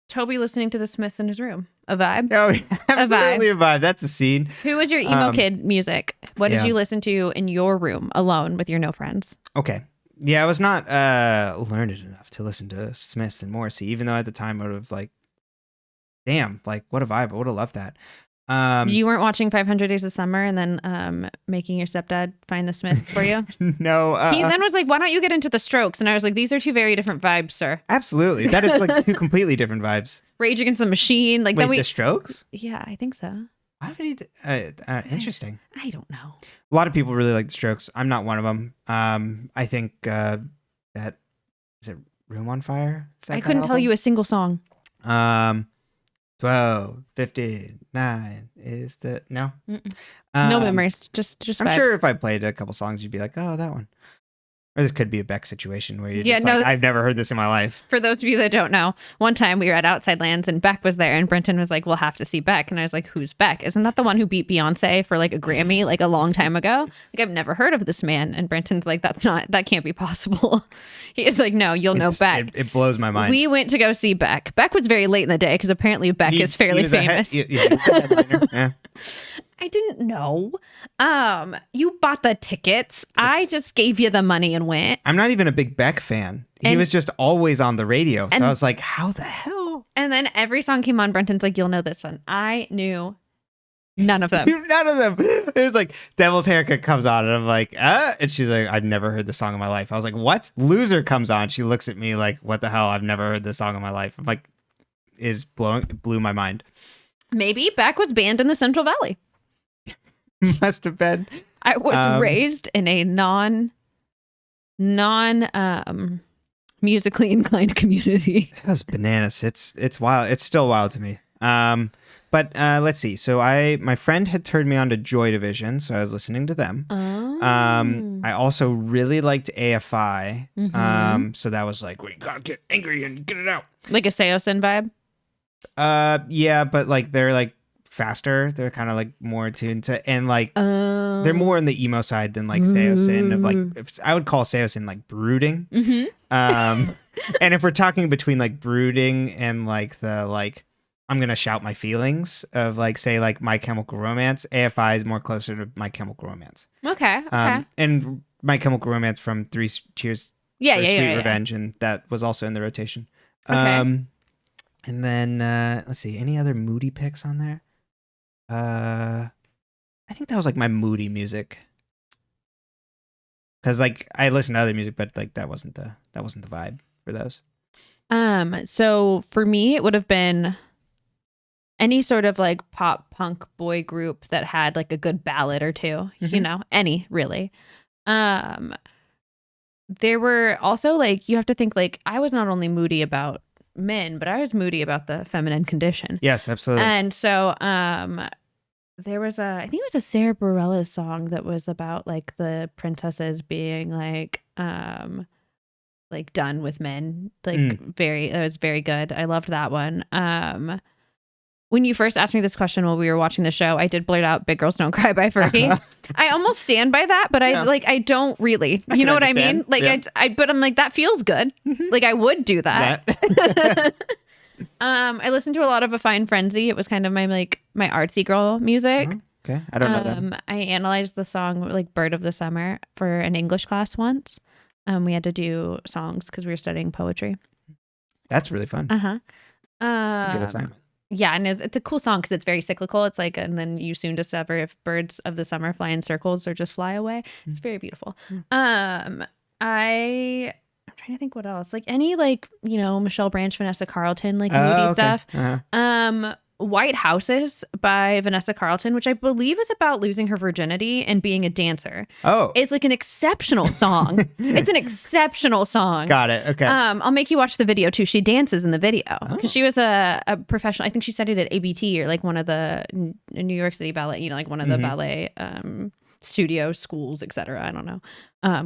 Toby listening to the Smiths in his room. A vibe? Oh, yeah, absolutely a vibe. That's a scene. Who was your emo kid music? What did you listen to in your room alone with your no friends? Okay. Yeah, I was not learned enough to listen to Smiths and Morrissey, even though at the time I would have like, damn, like what a vibe. I would have loved that. You weren't watching 500 Days of Summer and then making your stepdad find the Smiths for you? No. He then was like, why don't you get into the Strokes? And I was like, these are 2 very different vibes, sir. Absolutely. That is like 2 completely different vibes. Rage Against the Machine. Like, Wait, the Strokes? Yeah, I think so. Why would he? Interesting. I don't know. A lot of people really like the Strokes. I'm not one of them. I think that is it Room on Fire? I couldn't tell you a single song. 12, 59 is the no. No memories. Just. I'm vibe. sure if I played a couple songs, you'd be like, oh, that one. Or this could be a Beck situation where you're Yeah, just no, like, I've never heard this in my life. For those of you that don't know, one time we were at Outside Lands and Beck was there and Brenton was like, we'll have to see Beck. And I was like, who's Beck? Isn't that the one who beat Beyonce for like a Grammy like a long time ago? Like, I've never heard of this man. And Brenton's like, that can't be possible. He is like, no, you'll know Beck. It blows my mind. We went to go see Beck. Beck was very late in the day because apparently Beck is fairly famous. He's the headliner. Yeah. I didn't know. You bought the tickets. I just gave you the money and went. I'm not even a big Beck fan. He was just always on the radio. So I was like, how the hell? And then every song came on. Brenton's like, you'll know this one. I knew none of them. None of them. It was like Devil's Haircut comes on and I'm like, and she's like, I've never heard this song in my life. I was like, what? Loser comes on. She looks at me like, what the hell? I've never heard this song in my life. I'm like, it blew my mind. Maybe Beck was banned in the Central Valley. Must have been. I was raised in a non musically inclined community. That was bananas. It's wild. It's still wild to me. But let's see. So my friend had turned me on to Joy Division, so I was listening to them. Oh. I also really liked AFI. Mm-hmm. So that was like, we gotta get angry and get it out. Like a Seosin vibe? Yeah, but like they're like faster. They're kind of like more attuned to, and like they're more on the emo side than like Seosin of like, I would call Seosin like brooding. Mm-hmm. And if we're talking between like brooding and like the like, I'm gonna shout my feelings of like, say like My Chemical Romance, AFI is more closer to My Chemical Romance. Okay. And My Chemical Romance from Three Cheers for Sweet Revenge, and that was also in the rotation. Okay. And then let's see, any other moody picks on there? I think that was like my moody music. Because like I listened to other music, but like that wasn't the vibe for those. So for me, it would have been any sort of like pop punk boy group that had like a good ballad or two, you know, any really. There were also like, you have to think like I was not only moody about men, but I was moody about the feminine condition. Yes, absolutely. And so there was I think it was a Sarah Bareilles song that was about like the princesses being like done with men. Like that was very good. I loved that one. When you first asked me this question while we were watching the show, I did blurt out "Big Girls Don't Cry" by Fergie. I almost stand by that, but I don't really. You know what I mean? Like but I'm like, that feels good. Like I would do that. I listened to a lot of A Fine Frenzy. It was kind of my artsy girl music. Okay, I don't know that. I analyzed the song like "Bird of the Summer" for an English class once. We had to do songs because we were studying poetry. That's really fun. That's a good assignment. Yeah, and it's a cool song because it's very cyclical. It's like, and then you soon discover if birds of the summer fly in circles or just fly away. It's very beautiful. I'm trying to think what else. Like any like, you know, Michelle Branch, Vanessa Carlton, like moody stuff. White Houses by Vanessa Carlton, which I believe is about losing her virginity and being a dancer. Oh. It's like an exceptional song. It's an exceptional song. Got it. Okay. I'll make you watch the video too. She dances in the video because she was a professional. I think she studied at ABT or like one of the New York City ballet, you know, like one of the ballet studio schools, etc. I don't know.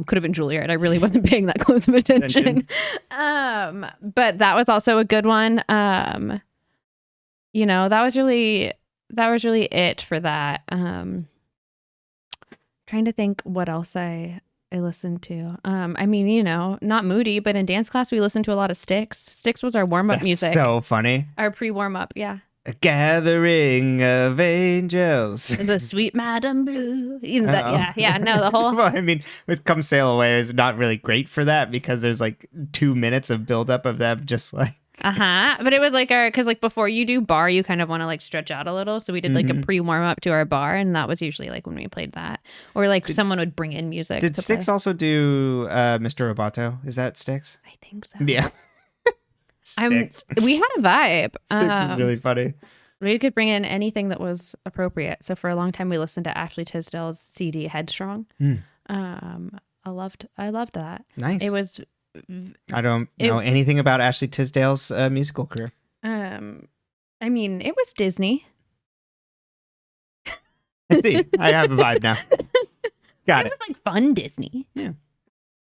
Could have been Juilliard. I really wasn't paying that close of attention. But that was also a good one. You know, that was really it for that. Trying to think what else I listened to. I mean, you know, not moody, but in dance class we listened to a lot of Styx. Styx was our warm-up music. So funny. Our pre-warm-up, yeah. A gathering of angels. The sweet Madame Blue. No, the whole. Well, I mean, with "Come Sail Away" is not really great for that because there's like 2 minutes of buildup of them just like. But it was like because like before you do bar, you kind of want to like stretch out a little. So we did like a pre-warm up to our bar, and that was usually like when we played that, or like someone would bring in music. Did Styx also do Mr. Roboto? Is that Styx? I think so. Yeah. We had a vibe. Styx is really funny. We could bring in anything that was appropriate. So for a long time, we listened to Ashley Tisdale's CD "Headstrong." I loved that. Nice. It was. I don't know anything about Ashley Tisdale's musical career. I mean, it was Disney. I see. I have a vibe now. Got it. It was like fun Disney. Yeah.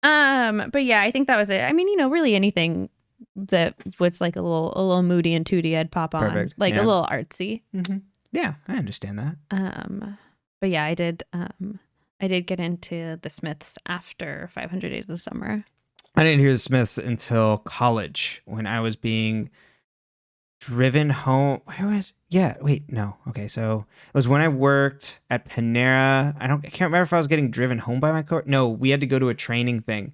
But yeah, I think that was it. I mean, you know, really anything that was like a little moody and tooty, I'd pop on. Perfect. Like a little artsy. Yeah, I understand that. But yeah, I did get into the Smiths after 500 Days of Summer. I didn't hear the Smiths until college when I was being driven home. Okay, so it was when I worked at Panera. I can't remember if I was getting driven home by my coworker. No, we had to go to a training thing,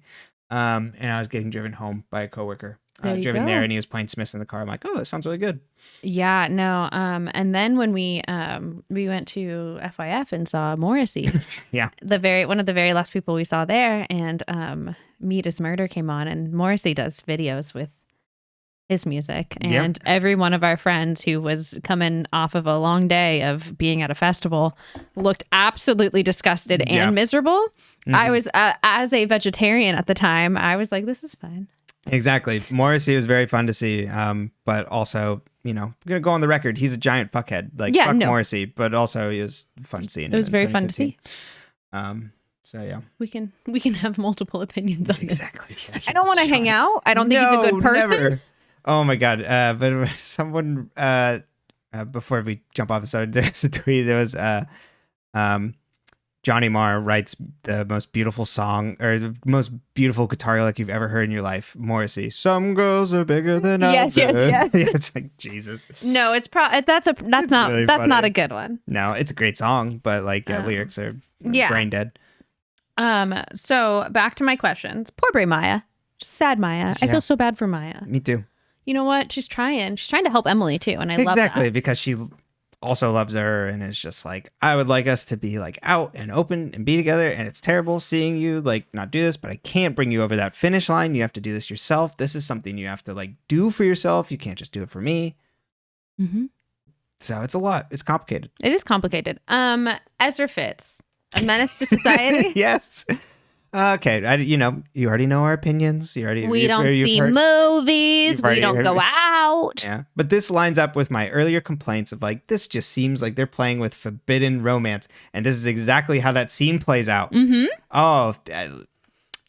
and I was getting driven home by a coworker. Driven there, and he was playing Smiths in the car. I'm like, oh, that sounds really good. Yeah, no. And then when we went to FYF and saw Morrissey, yeah, one of the very last people we saw there, and Meat is Murder came on, and Morrissey does videos with his music, and every one of our friends who was coming off of a long day of being at a festival looked absolutely disgusted and miserable. I was as a vegetarian at the time, I was like, this is fine. Exactly. Morrissey was very fun to see, but also, I'm gonna go on the record. He's a giant fuckhead. Like, fuck Morrissey, but also he was fun seeing him. It was very fun to see. So yeah, we can have multiple opinions on exactly. Yeah, I don't want to hang out. I don't think he's a good person. Never. Oh my god! But someone before we jump off the side, there's a tweet. There was Johnny Marr writes the most beautiful song or the most beautiful guitar lick you've ever heard in your life. Morrissey, some girls are bigger than others. Yes. It's like Jesus. No, that's not a good one. No, it's a great song, but like lyrics are brain dead. So back to my questions. Poor Bray Maya. Just sad Maya. I feel so bad for Maya. Me too. You know what? She's trying to help Emily too, and I love that. Exactly, because she also loves her and is just like, I would like us to be like out and open and be together, and it's terrible seeing you like not do this, but I can't bring you over that finish line. You have to do this yourself. This is something you have to like do for yourself. You can't just do it for me. Mm-hmm. So it's a lot. It's complicated. It is complicated. Ezra Fitz, a menace to society. Yes. Okay, you already know our opinions. We don't see movies. We don't go out. Yeah, but this lines up with my earlier complaints of like, this just seems like they're playing with forbidden romance, and this is exactly how that scene plays out. Mm-hmm. Oh,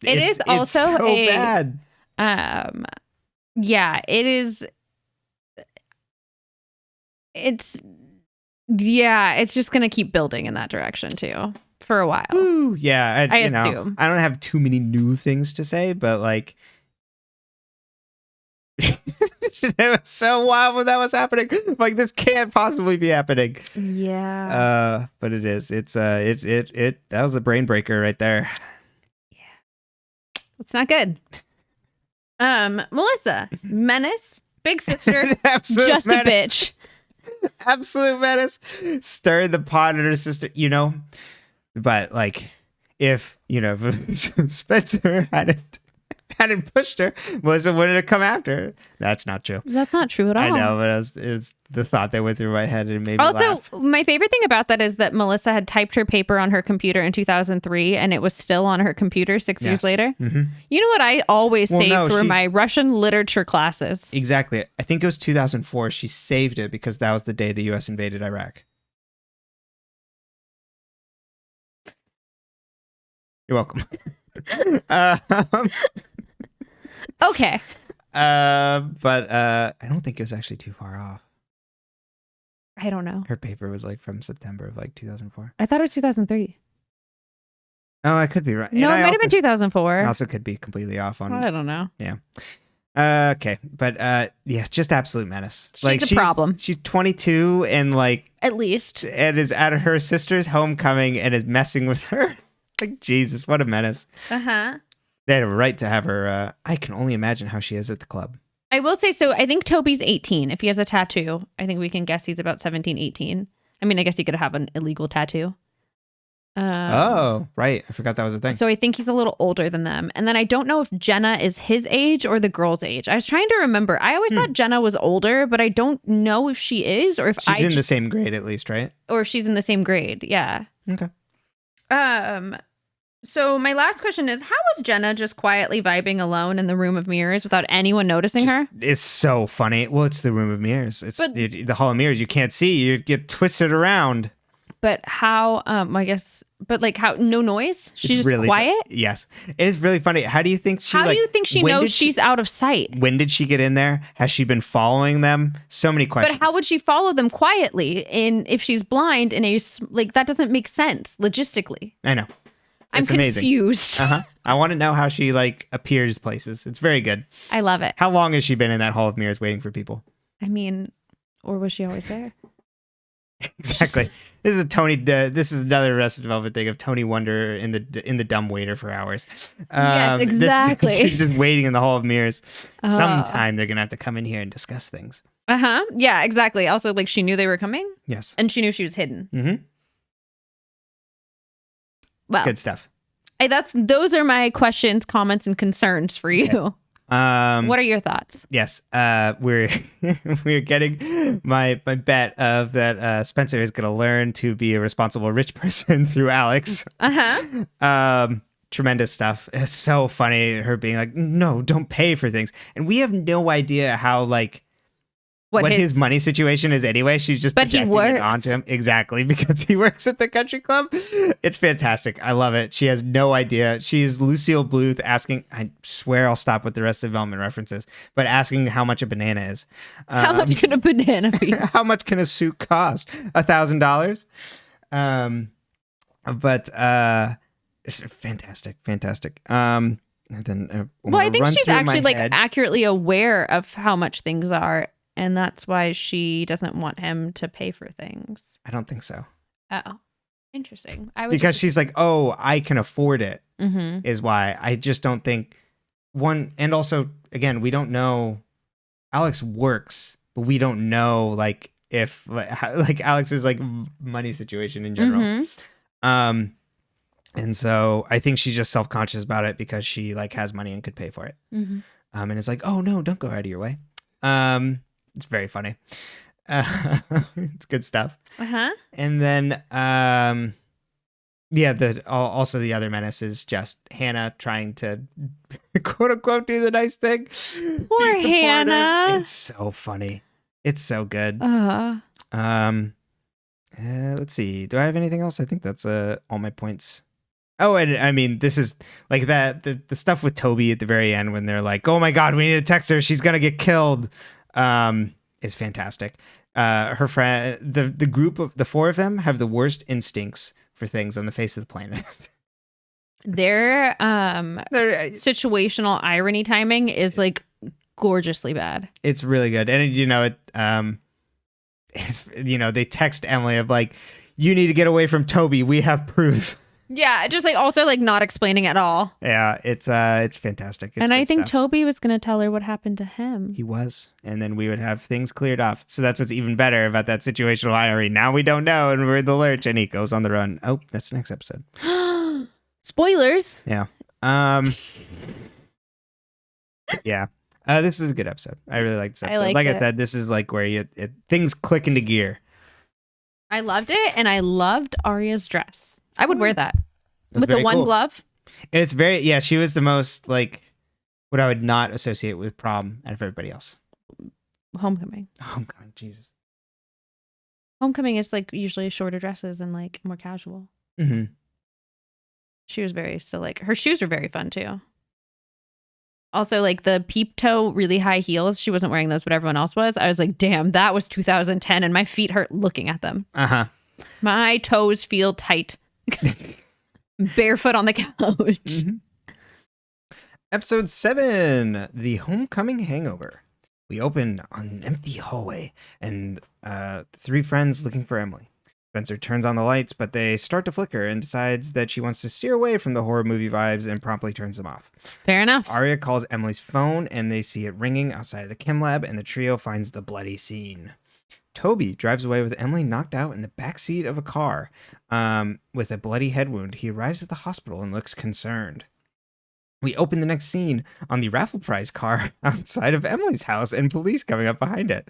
it's also so bad. Yeah, it is. It's just gonna keep building in that direction too. For a while. Ooh, yeah, I assume. I don't have too many new things to say, but like it was so wild when that was happening. Like, this can't possibly be happening. Yeah. But it is. It's that was a brain breaker right there. Yeah. It's not good. Melissa, menace, big sister, just menace. A bitch. Absolute menace. Stirred the pot at her sister, But like, if Spencer hadn't pushed her, Melissa wouldn't have come after her. That's not true. That's not true at all. I know, but it was the thought that went through my head and it made me laugh. Also, my favorite thing about that is that Melissa had typed her paper on her computer in 2003, and it was still on her computer 6 years later. Mm-hmm. You know what I always save through my Russian literature classes? Exactly. I think it was 2004. She saved it because that was the day the U.S. invaded Iraq. You're welcome. Okay. But I don't think it was actually too far off. I don't know. Her paper was like from September of like 2004. I thought it was 2003. Oh, I could be right. No, it might have been 2004. I also could be completely off on. I don't know. Yeah. Okay, but yeah, just absolute menace. She's a problem. She's 22 and like at least, and is at her sister's homecoming and is messing with her. Like, Jesus, what a menace. Uh-huh. They had a right to have her. I can only imagine how she is at the club. I will say, so I think Toby's 18. If he has a tattoo, I think we can guess he's about 17, 18. I mean, I guess he could have an illegal tattoo. Oh, right. I forgot that was a thing. So I think he's a little older than them. And then I don't know if Jenna is his age or the girl's age. I was trying to remember. I always thought Jenna was older, but I don't know if she is or if she's in the same grade at least, right? Or if she's in the same grade. Yeah. Okay. So my last question is, how was Jenna just quietly vibing alone in the room of mirrors without anyone noticing her? It's so funny. Well, it's the room of mirrors. It's the hall of mirrors. You can't see. You get twisted around. But how, I guess, but like how, no noise? She's just really quiet? Yes. It is really funny. How do you think she knows she's out of sight? When did she get in there? Has she been following them? So many questions. But how would she follow them quietly if she's blind that doesn't make sense logistically. I know. I'm confused. I want to know how she appears places. It's very good. I love it. How long has she been in that hall of mirrors waiting for people? I mean, or was she always there? Exactly. This is Tony. This is another Arrested Development thing of Tony Wonder in the dumb waiter for hours. Yes, exactly. She's just waiting in the hall of mirrors. Sometime they're gonna have to come in here and discuss things. Yeah, exactly. Also, she knew they were coming. Yes. And she knew she was hidden. Mm-hmm. Well, good stuff. Those are my questions, comments, and concerns for you. Okay. What are your thoughts? Yes, we're getting my bet of that Spencer is going to learn to be a responsible rich person through Alex. tremendous stuff. It's so funny, her being like, no, don't pay for things. And we have no idea how, like, what his money situation is anyway. She's just projecting it onto him. Exactly, because he works at the country club. It's fantastic. I love it. She has no idea. She's Lucille Bluth asking, I swear I'll stop with the rest of the development references, but asking how much a banana is. How much can a banana be? How much can a suit cost? $1,000? But it's fantastic. And then, well, I think she's actually like accurately aware of how much things are. And that's why she doesn't want him to pay for things. I don't think so. Oh, interesting. Because she's like, oh, I can afford it, is why. I just don't think and also, again, we don't know. Alex works, but we don't know, like, if, like, Alex's, like, money situation in general. And so I think she's just self-conscious about it because she, like, has money and could pay for it. And it's like, oh, no, don't go out of your way. It's very funny. It's good stuff. And then, also the other menace is just Hannah trying to quote unquote do the nice thing. Poor Hannah. It's so funny. It's so good. Let's see. Do I have anything else? I think that's all my points. Oh, and I mean, this is like that the stuff with Toby at the very end when they're like, "Oh my God, we need to text her. She's gonna get killed." Is fantastic. Her friend, the group of the four of them have the worst instincts for things on the face of the planet. Their situational irony timing is like gorgeously bad. It's really good, and it's they text Emily of like, "You need to get away from Toby. We have proof." Yeah, just like also like not explaining at all. Yeah, it's fantastic. It's and I think stuff. Toby was going to tell her what happened to him. He was, and then we would have things cleared off. So that's what's even better about that situational irony. Now we don't know, and we're in the lurch, and he goes on the run. Oh, that's the next episode. Spoilers. Yeah. Yeah. This is a good episode. I really like this episode. Like I said, this is like where things click into gear. I loved it, and I loved Aria's dress. I would wear that with the one glove. And it's she was the most like what I would not associate with Prom out of everybody else. Homecoming, Jesus. Homecoming is like usually shorter dresses and like more casual. She was still like, her shoes were very fun too. Also, like the peep toe, really high heels. She wasn't wearing those, but everyone else was. I was like, damn, that was 2010 and my feet hurt looking at them. My toes feel tight. Barefoot on the couch. Episode 7, The Homecoming Hangover. We open on an empty hallway and three friends looking for Emily. Spencer turns on the lights, but they start to flicker and decides that she wants to steer away from the horror movie vibes and promptly turns them off. Fair enough. Aria calls Emily's phone and they see it ringing outside of the chem lab, and the trio finds the bloody scene. Toby drives away with Emily knocked out in the backseat of a car with a bloody head wound. He arrives at the hospital and looks concerned. We open the next scene on the raffle prize car outside of Emily's house and police coming up behind it.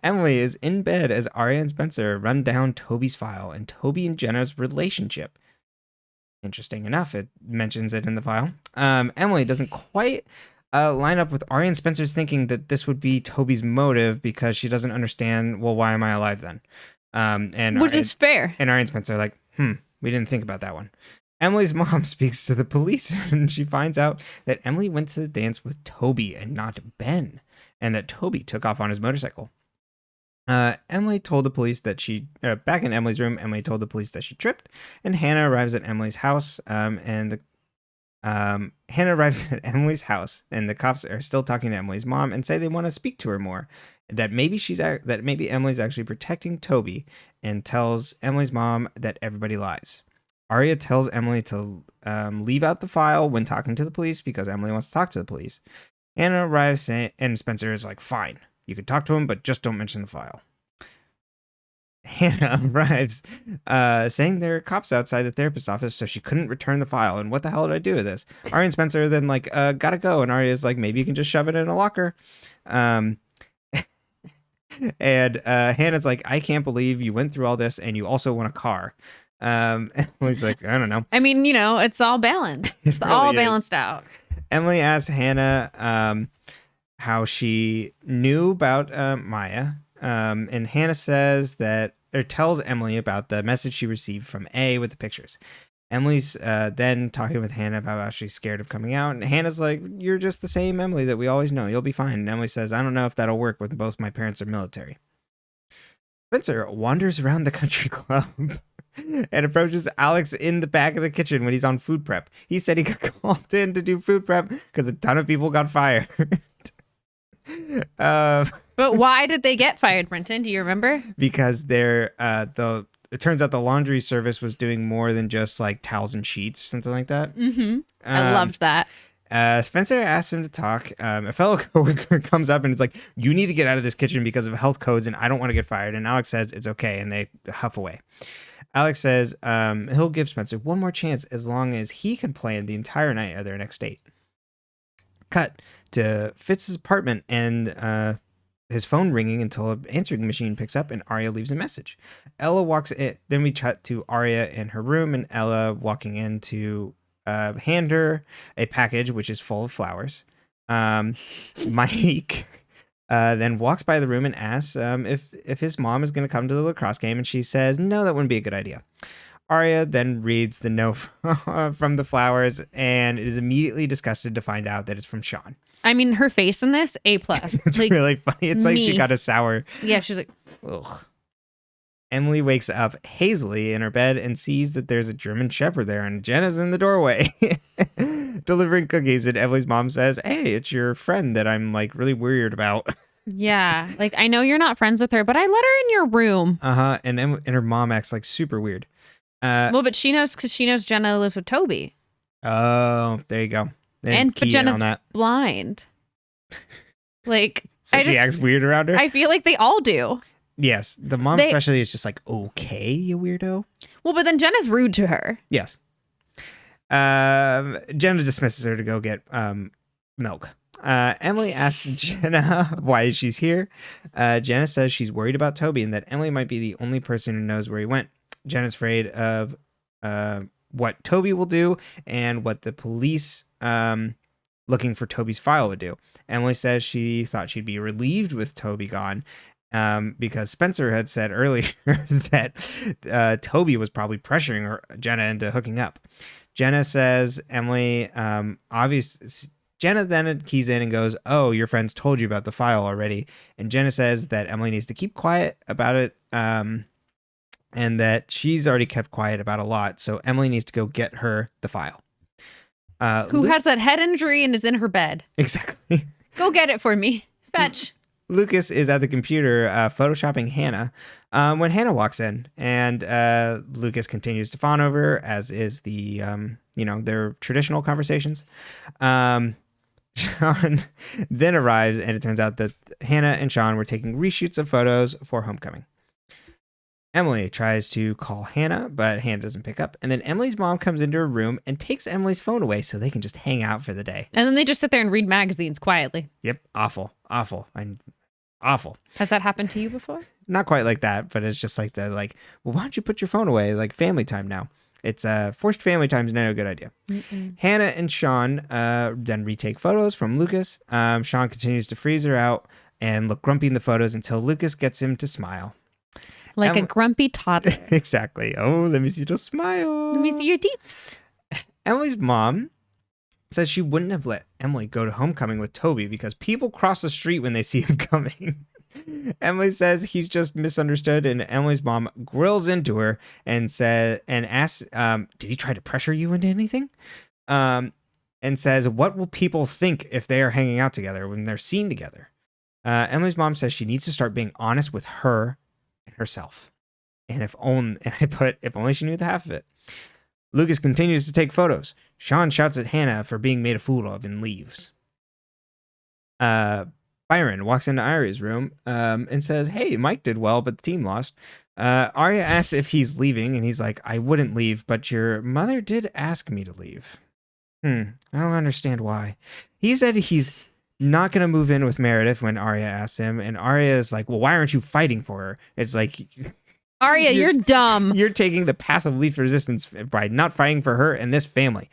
Emily is in bed as Aria and Spencer run down Toby's file and Toby and Jenna's relationship. Interesting enough, it mentions it in the file. Emily doesn't quite line up with Aria and Spencer's thinking that this would be Toby's motive because she doesn't understand, well, why am I alive then? Which is fair. And Aria and Spencer are like, we didn't think about that one. Emily's mom speaks to the police and she finds out that Emily went to the dance with Toby and not Ben, and that Toby took off on his motorcycle. Emily told the police that back in Emily's room, Emily told the police that she tripped, and Hannah arrives at Emily's house, and the cops are still talking to Emily's mom and say they want to speak to her more, that maybe Emily's actually protecting Toby, and tells Emily's mom that everybody lies. Aria tells Emily to leave out the file when talking to the police because Emily wants to talk to the police. Hannah arrives and Spencer is like, fine, you can talk to him, but just don't mention the file. Hannah arrives saying there are cops outside the therapist's office, so she couldn't return the file. And what the hell did I do with this? Aria and Spencer then like, gotta go. And Aria's like, maybe you can just shove it in a locker. And Hannah's like, I can't believe you went through all this and you also want a car. Emily's like, I don't know. I mean, it's all balanced. It's really all is. balanced out. Emily asks Hannah how she knew about Maya. And Hannah says that, or tells Emily about the message she received from A with the pictures. Emily's then talking with Hannah about how she's scared of coming out. And Hannah's like, you're just the same Emily that we always know. You'll be fine. And Emily says, I don't know if that'll work when both my parents are military. Spencer wanders around the country club and approaches Alex in the back of the kitchen when he's on food prep. He said he got called in to do food prep because a ton of people got fired. But why did they get fired, Brenton? Do you remember? Because it turns out the laundry service was doing more than just like towels and sheets or something like that. Mm-hmm. I loved that. Spencer asks him to talk. A fellow coworker comes up and is like, you need to get out of this kitchen because of health codes and I don't want to get fired. And Alex says it's okay. And they huff away. Alex says he'll give Spencer one more chance as long as he can plan the entire night of their next date. Cut to Fitz's apartment and his phone ringing until an answering machine picks up and Aria leaves a message. Ella walks in. Then we cut to Aria in her room and Ella walking in to hand her a package which is full of flowers. Mike then walks by the room and asks if his mom is going to come to the lacrosse game, and she says no, that wouldn't be a good idea. Aria then reads the note from the flowers and is immediately disgusted to find out that it's from Sean. I mean, her face in this, A+. It's like, really funny. It's like she got a sour. Yeah, she's like, ugh. Emily wakes up hazily in her bed and sees that there's a German Shepherd there, and Jenna's in the doorway delivering cookies. And Emily's mom says, hey, it's your friend that I'm like really weird about. Yeah, like I know you're not friends with her, but I let her in your room. And her mom acts like super weird. Well, but she knows because she knows Jenna lives with Toby. Oh, there you go. But Jenna's blind. Like, so she acts weird around her? I feel like they all do. Yes. The mom especially is just like, okay, you weirdo. Well, but then Jenna's rude to her. Yes. Jenna dismisses her to go get milk. Emily asks Jenna why she's here. Jenna says she's worried about Toby and that Emily might be the only person who knows where he went. Jenna's afraid of what Toby will do and what the police looking for Toby's file would do. Emily says she thought she'd be relieved with Toby gone because Spencer had said earlier that Toby was probably pressuring Jenna into hooking up. Jenna says Jenna then keys in and goes, oh, your friends told you about the file already. And Jenna says that Emily needs to keep quiet about it and that she's already kept quiet about a lot. So Emily needs to go get her the file. Who has that head injury and is in her bed. Exactly. Go get it for me. Fetch. Lucas is at the computer photoshopping Hannah when Hannah walks in, and Lucas continues to fawn over her, as is the, their traditional conversations. Sean then arrives, and it turns out that Hannah and Sean were taking reshoots of photos for Homecoming. Emily tries to call Hannah, but Hannah doesn't pick up. And then Emily's mom comes into her room and takes Emily's phone away so they can just hang out for the day. And then they just sit there and read magazines quietly. Yep. Awful. Awful. Awful. Has that happened to you before? Not quite like that, but it's just like well, why don't you put your phone away? Like family time now. It's forced family time is not a good idea. Mm-mm. Hannah and Sean then retake photos from Lucas. Sean continues to freeze her out and look grumpy in the photos until Lucas gets him to smile. Like a grumpy toddler. Exactly. Oh, let me see your smile. Let me see your deeps. Emily's mom says she wouldn't have let Emily go to Homecoming with Toby because people cross the street when they see him coming. Emily says he's just misunderstood, and Emily's mom grills into her and asks, did he try to pressure you into anything? And says, what will people think if they are hanging out together when they're seen together? Emily's mom says she needs to start being honest with her and herself. And if only she knew the half of it. Lucas continues to take photos. Sean shouts at Hannah for being made a fool of and leaves. Byron walks into Aria's room and says, hey, Mike did well, but the team lost. Aria asks if he's leaving, and he's like, I wouldn't leave, but your mother did ask me to leave. I don't understand why. He said he's not going to move in with Meredith when Aria asks him, and Aria is like, well, why aren't you fighting for her? It's like... Aria, you're dumb. You're taking the path of least resistance by not fighting for her and this family.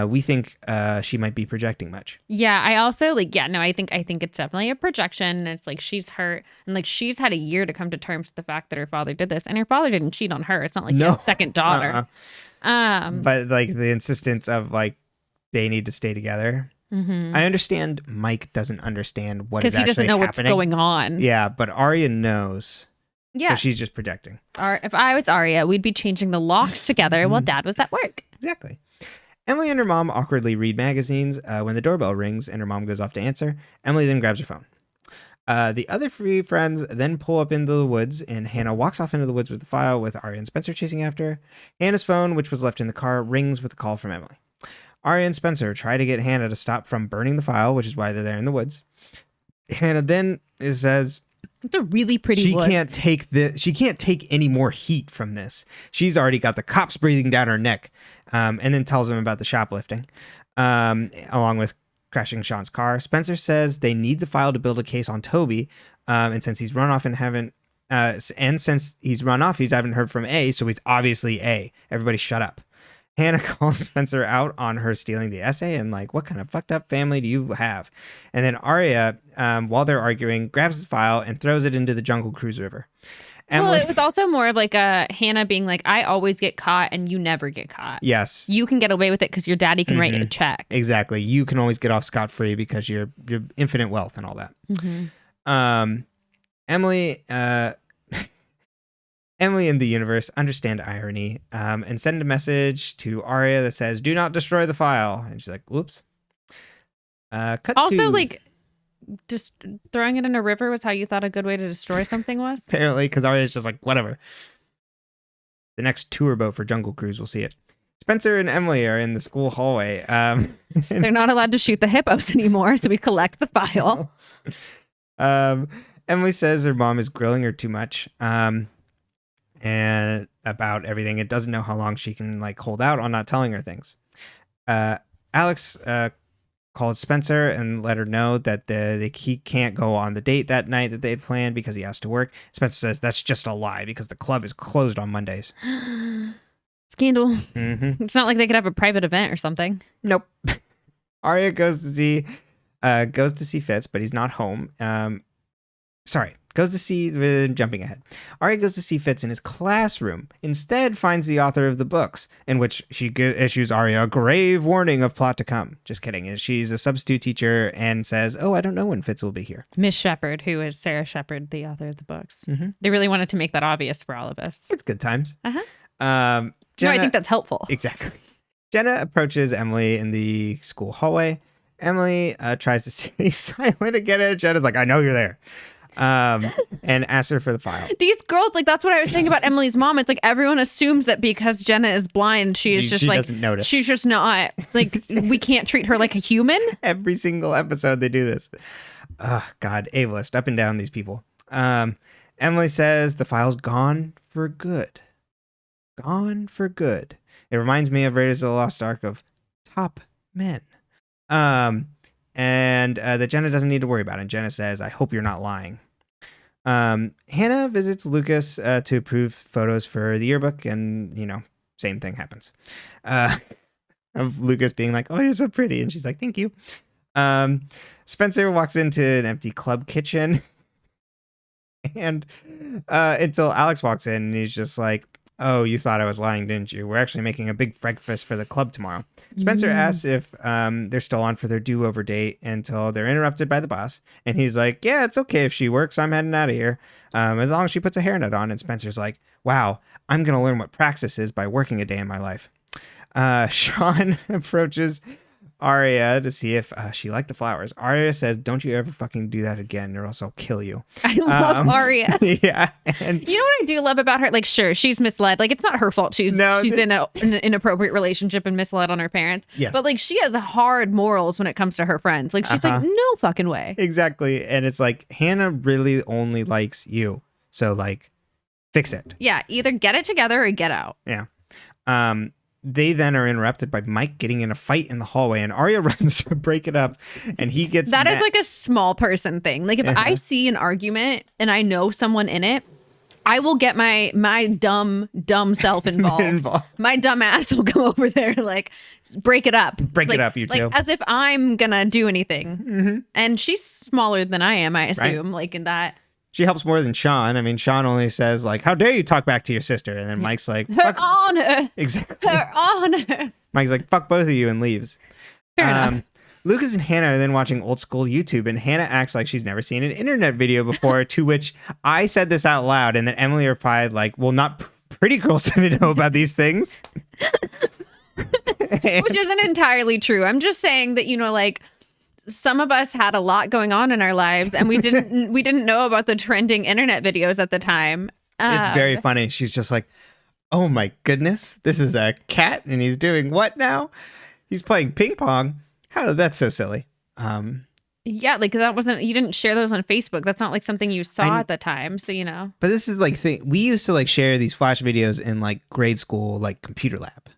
We think she might be projecting much. Yeah, I also I think it's definitely a projection. It's like she's hurt and like she's had a year to come to terms with the fact that her father did this, and her father didn't cheat on her. It's not like she had a second daughter. But like the insistence of like they need to stay together. Mm-hmm. I understand Mike doesn't understand what is actually happening. Because he doesn't know what's going on. Yeah, but Aria knows. Yeah. So she's just projecting. If I was Aria, we'd be changing the locks together while Dad was at work. Exactly. Emily and her mom awkwardly read magazines when the doorbell rings and her mom goes off to answer. Emily then grabs her phone. The other three friends then pull up into the woods, and Hannah walks off into the woods with the file with Aria and Spencer chasing after her. Hannah's phone, which was left in the car, rings with a call from Emily. Aria and Spencer try to get Hannah to stop from burning the file, which is why they're there in the woods. Hannah then says... It's a really pretty woods. She can't take any more heat from this. She's already got the cops breathing down her neck, and then tells them about the shoplifting, along with crashing Sean's car. Spencer says they need the file to build a case on Toby, and since he's run off he's haven't heard from A, so he's obviously A. Everybody shut up. Hannah calls Spencer out on her stealing the essay and like, what kind of fucked up family do you have? And then Aria, while they're arguing, grabs the file and throws it into the Jungle Cruise River. Well, it was also more of like a Hannah being like, I always get caught and you never get caught. Yes. You can get away with it because your daddy can write you a check. Exactly. You can always get off scot-free because you're infinite wealth and all that. Mm-hmm. Emily and the universe understand irony and send a message to Aria that says, do not destroy the file. And she's like, whoops. Just throwing it in a river was how you thought a good way to destroy something was? Apparently, because Aria's just like, whatever. The next tour boat for Jungle Cruise, we'll see it. Spencer and Emily are in the school hallway. They're not allowed to shoot the hippos anymore, so we collect the file. Emily says her mom is grilling her too much. And about everything. It doesn't know how long she can like hold out on not telling her things. Alex called Spencer and let her know that he can't go on the date that night that they had planned because he has to work. Spencer says that's just a lie because the club is closed on Mondays. Scandal. Mm-hmm. It's not like they could have a private event or something. Nope. Aria goes to see Fitz, but he's not home. Jumping ahead. Aria goes to see Fitz in his classroom. Instead, finds the author of the books, in which she issues Aria a grave warning of plot to come. Just kidding. She's a substitute teacher and says, I don't know when Fitz will be here. Miss Shepherd, who is Sarah Shepherd, the author of the books. Mm-hmm. They really wanted to make that obvious for all of us. It's good times. Uh-huh. Jenna, I think that's helpful. Exactly. Jenna approaches Emily in the school hallway. Emily tries to stay silent again, and Jenna's like, I know you're there. And asks her for the file. These girls, like, that's what I was saying about Emily's mom. It's like everyone assumes that because Jenna is blind, she doesn't notice. She's just not like, we can't treat her like a human. Every single episode they do this. Oh God, ableist up and down these people. Emily says the file's gone for good. Gone for good. It reminds me of Raiders of the Lost Ark of top men. And that Jenna doesn't need to worry about it. And Jenna says, I hope you're not lying. Hannah visits Lucas to approve photos for the yearbook, and, same thing happens. Of Lucas being like, oh, you're so pretty. And she's like, thank you. Spencer walks into an empty club kitchen. And until Alex walks in, and he's just like, oh, you thought I was lying, didn't you? We're actually making a big breakfast for the club tomorrow. Spencer asks if they're still on for their do-over date until they're interrupted by the boss. And he's like, yeah, it's okay if she works. I'm heading out of here. As long as she puts a hairnet on. And Spencer's like, wow, I'm going to learn what praxis is by working a day in my life. Sean approaches Aria to see if she liked the flowers. Aria says, don't you ever fucking do that again or else I'll kill you. I love Aria. Yeah. And you know what I do love about her? Like, sure, she's misled. Like, it's not her fault. She's in an inappropriate relationship and misled on her parents. Yes. But like, she has hard morals when it comes to her friends. Like, she's like, no fucking way. Exactly. And it's like, Hannah really only likes you. So like, fix it. Yeah. Either get it together or get out. Yeah. They then are interrupted by Mike getting in a fight in the hallway, and Aria runs to break it up, and he gets That is like a small person thing. Like, if I see an argument and I know someone in it, I will get my dumb self involved. My dumb ass will go over there, like, break it up. Break it up, you two. As if I'm gonna do anything. Mm-hmm. And she's smaller than I am, I assume, like in that. She helps more than Sean. I mean, Sean only says, like, how dare you talk back to your sister? And then Mike's like, her honor. Exactly. Her honor. Mike's like, fuck both of you, and leaves. Fair enough. Lucas and Hannah are then watching old school YouTube, and Hannah acts like she's never seen an internet video before, to which I said this out loud, and then Emily replied, like, well, not pretty girls didn't know about these things. Which isn't entirely true. I'm just saying that, like, some of us had a lot going on in our lives, and we didn't know about the trending internet videos at the time. It's very funny. She's just like, oh my goodness, this is a cat, and he's doing what now? He's playing ping pong. How? That's so silly. Yeah, like that wasn't, you didn't share those on Facebook. That's not like something you saw at the time. So, But this is like, we used to like share these flash videos in like grade school, like computer lab.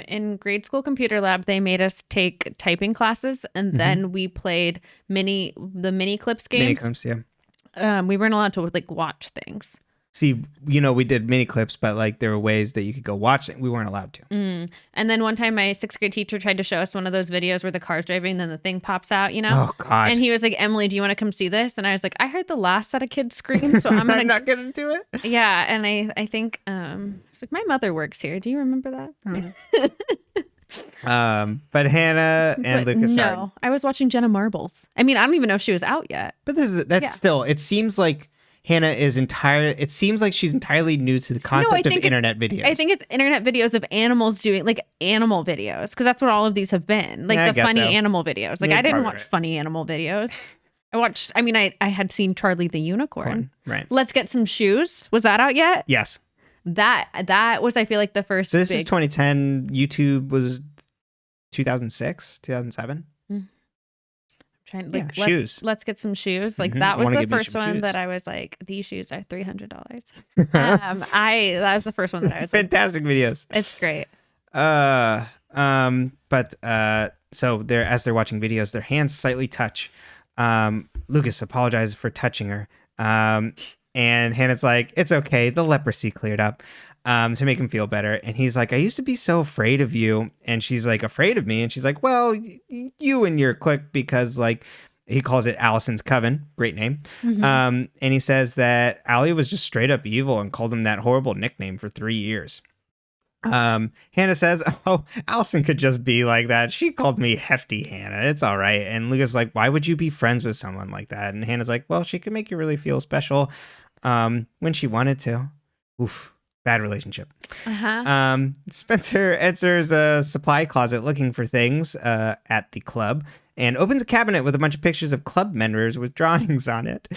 In grade school computer lab, they made us take typing classes, and then we played the mini clips games. Mini clips, yeah. We weren't allowed to like watch things. See, we did mini clips, but like there were ways that you could go watch it. We weren't allowed to. And then one time my 6th grade teacher tried to show us one of those videos where the car's driving and then the thing pops out, Oh, God. And he was like, Emily, do you want to come see this? And I was like, I heard the last set of kids scream, so I'm not going to do it. Yeah. And I think, it's like, my mother works here. Do you remember that? But Hannah and Lucas are. No, I was watching Jenna Marbles. I mean, I don't even know if she was out yet. But still, it seems like Hannah is it seems like she's entirely new to the concept of internet videos. I think it's internet videos of animals doing like animal videos, because that's what all of these have been. Like the funny animal videos. Like I didn't watch funny animal videos. I had seen Charlie the Unicorn. Right. Let's Get Some Shoes. Was that out yet? Yes. That was, I feel like, the first. So this is 2010. YouTube was 2006, 2007. Shoes. Let's Get Some Shoes. Like that was the first one shoes. That I was like, these shoes are $300. That was the first one that I was fantastic like, videos. It's great. So as they're watching videos, their hands slightly touch. Lucas apologizes for touching her. And Hannah's like, it's okay, the leprosy cleared up. To make him feel better. And he's like, I used to be so afraid of you. And she's like, afraid of me? And she's like, well, you and your clique, because like he calls it Allison's Coven. Great name. And he says that Allie was just straight up evil and called him that horrible nickname for 3 years. Hannah says, oh, Allison could just be like that. She called me Hefty Hannah. It's all right. And Lucas is like, why would you be friends with someone like that? And Hannah's like, well, she could make you really feel special when she wanted to. Oof. Bad relationship. Spencer enters a supply closet looking for things at the club and opens a cabinet with a bunch of pictures of club members with drawings on it.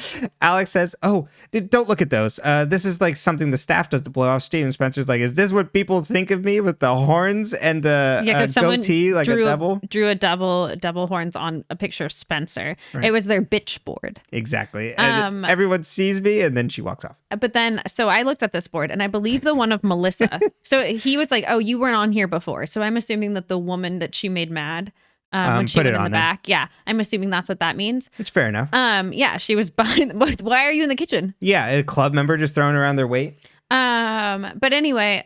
Alex says, oh, don't look at those. This is like something the staff does to blow off steam. Spencer's like, is this what people think of me with the horns and the goatee like a devil? Drew a devil horns on a picture of Spencer. Right. It was their bitch board. Exactly. And everyone sees me and then she walks off. But then, so I looked at this board and I believe the one of Melissa. So he was like, oh, you weren't on here before. So I'm assuming that the woman that she made mad when she went in the back. Yeah. I'm assuming that's what that means. It's fair enough. Yeah. She was behind. Why are you in the kitchen? Yeah. A club member just throwing around their weight. But anyway,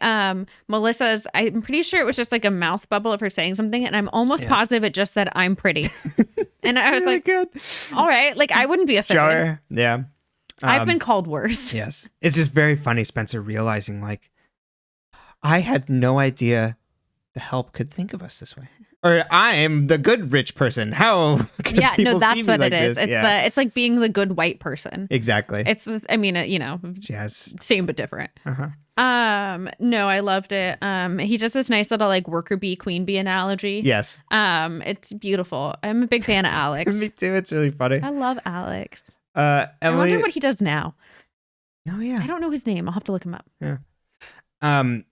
Melissa's, I'm pretty sure it was just like a mouth bubble of her saying something. And I'm almost positive it just said, I'm pretty. And I was really like, good. All right. Like I wouldn't be offended. Sure. Yeah. I've been called worse. Yes. It's just very funny, Spencer, realizing like, I had no idea the help could think of us this way. Or I am the good rich person. How could people that's see me what like it is. This? It's like being the good white person. Exactly. Same but different. No, I loved it. He does this nice little like worker bee, queen bee analogy. Yes. It's beautiful. I'm a big fan of Alex. Me too. It's really funny. I love Alex. Emily, I wonder what he does now. Oh yeah. I don't know his name. I'll have to look him up. Yeah.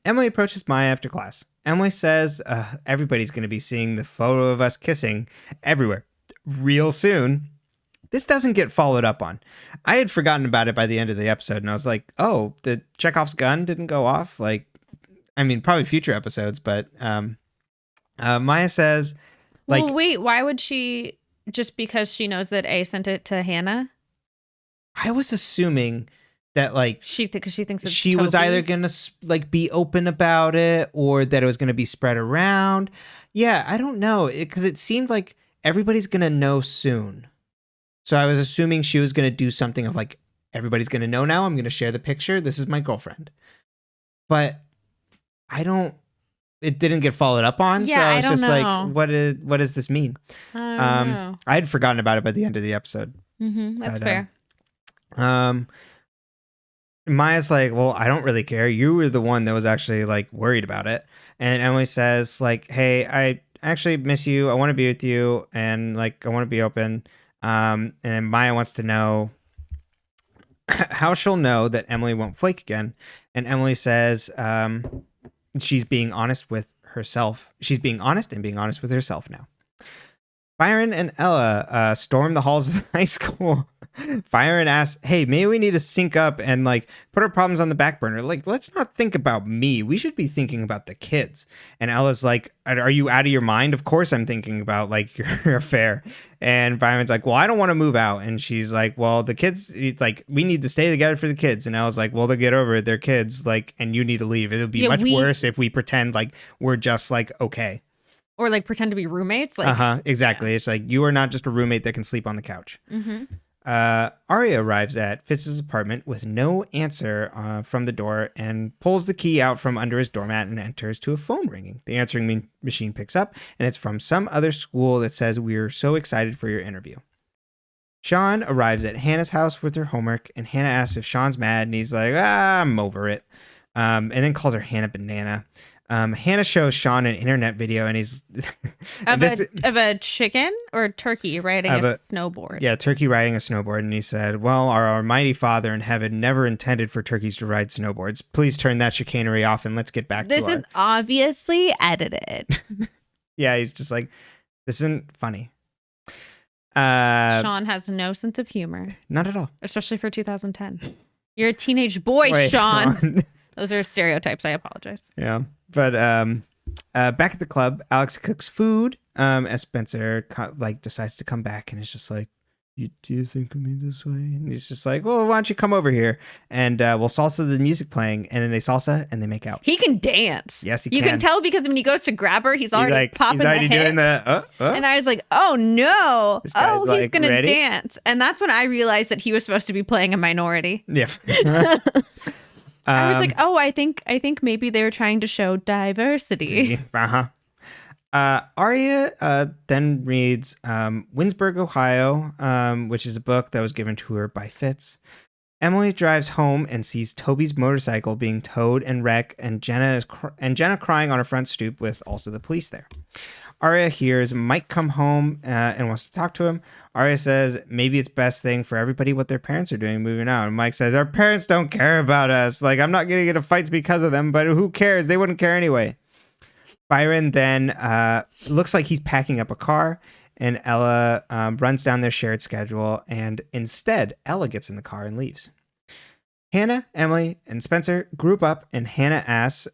Emily approaches Maya after class. Emily says everybody's going to be seeing the photo of us kissing everywhere real soon. This doesn't get followed up on. I had forgotten about it by the end of the episode, and I was like, oh, the Chekhov's gun didn't go off? Like, I mean, probably future episodes, but Maya says, like... Well, wait, why would she... Just because she knows that A sent it to Hannah? I was assuming that like because she thinks it's she was Toby. either gonna like be open about it or that it was gonna be spread around. Yeah, I don't know, because it seemed like everybody's gonna know soon. So I was assuming she was gonna do something of like, everybody's gonna know now. I'm gonna share the picture. This is my girlfriend. But it didn't get followed up on. Yeah, so I was I don't just know. like, what does this mean? I don't know. I had forgotten about it by the end of the episode. That's fair. Maya's like, well, I don't really care. You were the one that was actually like worried about it. And Emily says like, hey, I actually miss you. I want to be with you. And like, I want to be open. And Maya wants to know how she'll know that Emily won't flake again. And Emily says she's being honest with herself. She's being honest and being honest with herself now. Byron and Ella storm the halls of the high school. Byron asks, hey, maybe we need to sync up and like put our problems on the back burner. Like, let's not think about me. We should be thinking about the kids. And Ella's like, are you out of your mind? Of course I'm thinking about like your affair. And Byron's like, well, I don't want to move out. And she's like, well, the kids, like, we need to stay together for the kids. And Ella's like, well, they'll get over it. They're kids. Like, and you need to leave. It'll be much worse if we pretend like we're just like, okay. Or like pretend to be roommates. Like, exactly. Yeah. It's like, you are not just a roommate that can sleep on the couch. Aria arrives at Fitz's apartment with no answer from the door and pulls the key out from under his doormat and enters to a phone ringing. The answering machine picks up, and it's from some other school that says, we're so excited for your interview. Sean arrives at Hannah's house with her homework, and Hannah asks if Sean's mad, and he's like, I'm over it. And then calls her Hannah Banana. Hannah shows Sean an internet video, and he's of a chicken or turkey riding a snowboard. Yeah, turkey riding a snowboard, and he said, "Well, our Almighty Father in heaven never intended for turkeys to ride snowboards. Please turn that chicanery off, and let's get back to this is obviously edited." Yeah, he's just like, this isn't funny. Sean has no sense of humor. Not at all, especially for 2010. You're a teenage boy, Sean. Those are stereotypes. I apologize. Yeah. But back at the club, Alex cooks food as Spencer decides to come back, and it's just like, do you think of me this way? And he's just like, well, why don't you come over here and we'll salsa the music playing, and then they salsa and they make out. He can dance. Yes, he can. You can tell because when he goes to grab her, he's already popping the hip. Doing the And I was like, oh no, he's gonna ready? dance. And that's when I realized that he was supposed to be playing a minority. Yeah. I was like, oh, I think maybe they were trying to show diversity. Aria then reads Winsburg, Ohio, which is a book that was given to her by Fitz. Emily drives home and sees Toby's motorcycle being towed and wrecked, and Jenna crying on her front stoop with also the police there. Aria hears Mike come home and wants to talk to him. Aria says maybe it's best thing for everybody what their parents are doing moving out. And Mike says, our parents don't care about us. Like, I'm not getting into fights because of them, but who cares? They wouldn't care anyway. Byron then looks like he's packing up a car, and Ella runs down their shared schedule, and instead Ella gets in the car and leaves. Hannah, Emily, and Spencer group up, and Hannah asks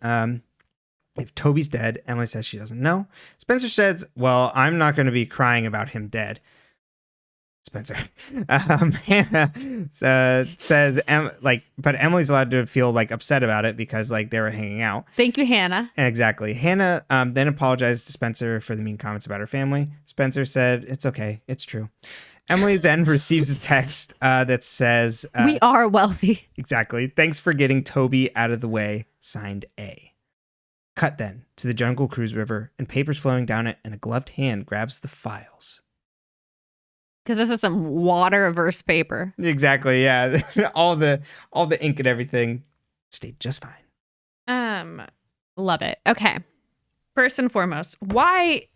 if Toby's dead. Emily says she doesn't know. Spencer says, well, I'm not going to be crying about him dead. Spencer. Hannah says, but Emily's allowed to feel like upset about it because like they were hanging out. Thank you, Hannah. Exactly. Hannah then apologized to Spencer for the mean comments about her family. Spencer said, it's okay. It's true. Emily then receives a text that says, we are wealthy. Exactly. Thanks for getting Toby out of the way. Signed A. Cut then to the Jungle Cruise River, and papers flowing down it, and a gloved hand grabs the files. Because this is some water-averse paper. Exactly, yeah. all the ink and everything stayed just fine. Love it. Okay. First and foremost, why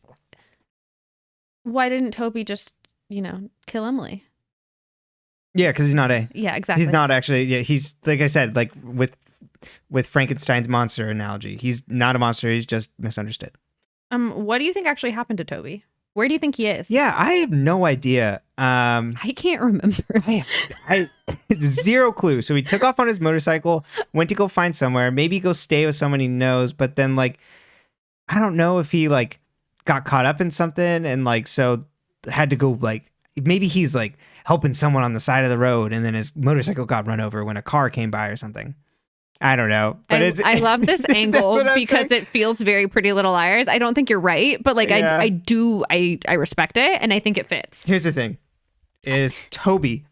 didn't Toby just, kill Emily? Yeah, because he's not A. Yeah, exactly. He's not actually. Yeah, he's, like I said, like with Frankenstein's monster analogy. He's not a monster. He's just misunderstood. What do you think actually happened to Toby? Where do you think he is? Yeah, I have no idea. I can't remember. I zero clue. So he took off on his motorcycle, went to go find somewhere, maybe go stay with someone he knows, but then like, I don't know if he like got caught up in something and like, so had to go like maybe he's like helping someone on the side of the road and then his motorcycle got run over when a car came by or something. I don't know. But I love this angle because it feels very Pretty Little Liars. I don't think you're right, but like Yeah. I respect it and I think it fits. Here's the thing is Toby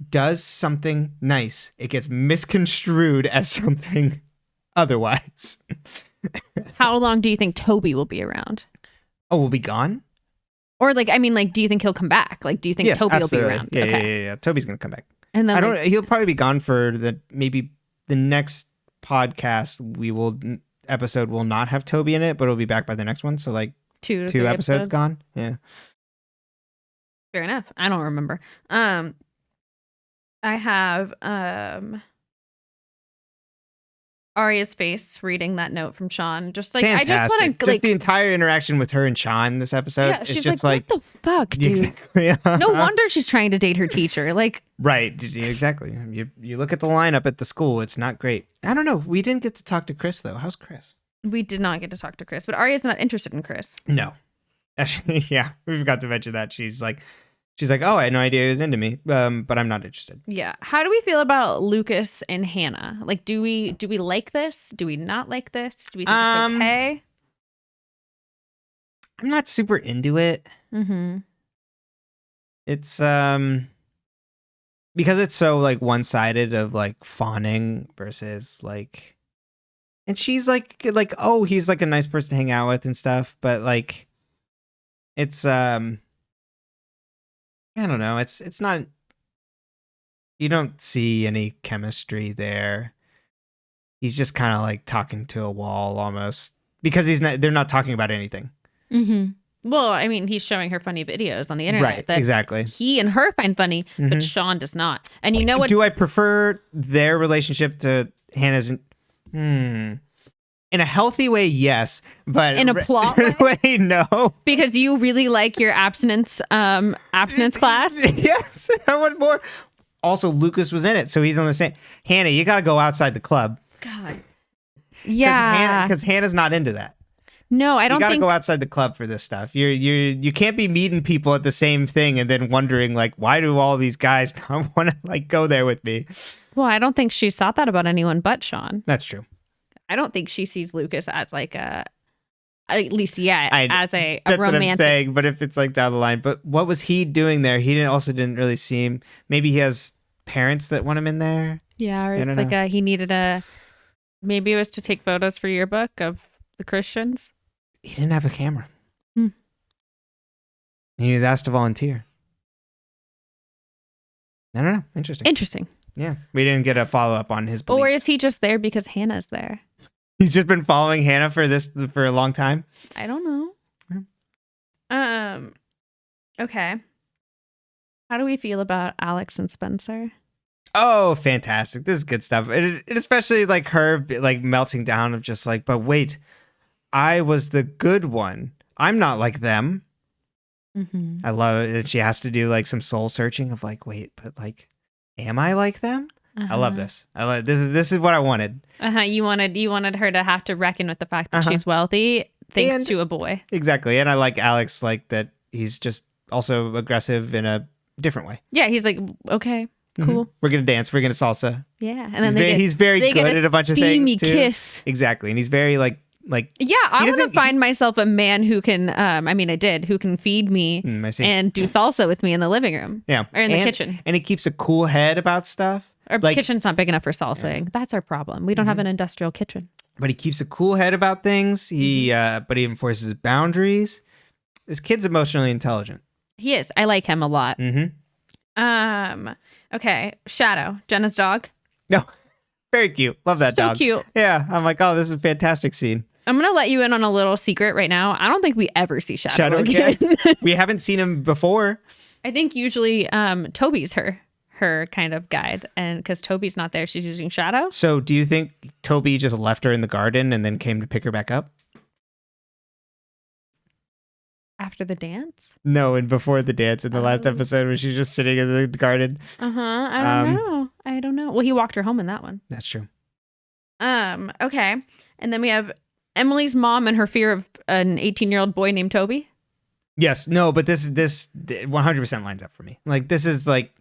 does something nice. It gets misconstrued as something otherwise. How long do you think Toby will be around? Oh, we'll be gone? Or like, I mean, like, do you think he'll come back? Like, do you think Yes, Toby absolutely. will be around? Yeah, Okay. yeah. Toby's gonna come back. And then I don't. He'll probably be gone for maybe the next podcast. Episode will not have Toby in it, but it'll be back by the next one. So like two episodes gone. Yeah. Fair enough. I don't remember. I have Aria's face reading that note from Sean. Just like Fantastic. I just want to just the entire interaction with her and Sean this episode. Yeah, she's just like, what the fuck, dude? Exactly. No wonder she's trying to date her teacher. Like, right, exactly. You look at the lineup at the school; it's not great. I don't know. We didn't get to talk to Chris though. How's Chris? We did not get to talk to Chris, but Aria's not interested in Chris. No, actually, yeah, we forgot to mention that. She's like, oh, I had no idea he was into me, but I'm not interested. Yeah. How do we feel about Lucas and Hannah? Like, do we like this? Do we not like this? Do we think it's okay? I'm not super into it. Mm-hmm. It's because it's so like one-sided of like fawning versus like, and she's like oh, he's like a nice person to hang out with and stuff, but like it's I don't know. It's not. You don't see any chemistry there. He's just kind of like talking to a wall almost because they're not talking about anything. Mm-hmm. Well, I mean, he's showing her funny videos on the internet. Right. That exactly. He and her find funny, but Sean does not. And you know what? Do I prefer their relationship to Hannah's? In a healthy way, yes, but in a plot way, no. Because you really like your abstinence class. Yes, I want more. Also, Lucas was in it, so he's on the same. Hannah, you got to go outside the club. God, yeah, because Hannah's not into that. No, I don't. You got to go outside the club for this stuff. You can't be meeting people at the same thing and then wondering like, why do all these guys not want to like go there with me? Well, I don't think she's thought that about anyone but Sean. That's true. I don't think she sees Lucas as like as a romantic. That's what I'm saying. But if it's like down the line, but what was he doing there? He didn't really seem. Maybe he has parents that want him in there. Yeah, or it's like he needed maybe it was to take photos for yearbook of the Christians. He didn't have a camera. He was asked to volunteer. I don't know. Interesting. Yeah, we didn't get a follow up on his beliefs. Or is he just there because Hannah's there? He's just been following Hannah for a long time. I don't know. Yeah. Okay. How do we feel about Alex and Spencer? Oh, fantastic! This is good stuff. It especially like her like melting down of just like, but wait, I was the good one. I'm not like them. Mm-hmm. I love it that she has to do like some soul searching of like, wait, but like, am I like them? I love this. This is what I wanted. You wanted her to have to reckon with the fact that she's wealthy thanks to a boy. Exactly. And I like Alex like that he's just also aggressive in a different way. Yeah, he's like, okay, cool. We're gonna dance, we're gonna salsa. Yeah. And then he's very good at a bunch of things too. Kiss. Exactly. And he's very like yeah, I want to find myself a man who can who can feed me and do salsa with me in the living room. Yeah. Or in the kitchen. And he keeps a cool head about stuff. Our kitchen's not big enough for salsaing. Yeah. That's our problem. We don't have an industrial kitchen. But he keeps a cool head about things. But he enforces boundaries. This kid's emotionally intelligent. He is. I like him a lot. Okay. Shadow, Jenna's dog. No, very cute. Love that dog. So cute. Yeah, I'm like, oh, this is a fantastic scene. I'm gonna let you in on a little secret right now. I don't think we ever see Shadow again. We haven't seen him before. I think usually Toby's her kind of guide, and because Toby's not there, she's using Shadow. So do you think Toby just left her in the garden and then came to pick her back up? After the dance? No, and before the dance in the last episode where she's just sitting in the garden. I don't know. Well, he walked her home in that one. That's true. Okay. And then we have Emily's mom and her fear of an 18-year-old boy named Toby. Yes, no, but this 100% lines up for me. Like, this is like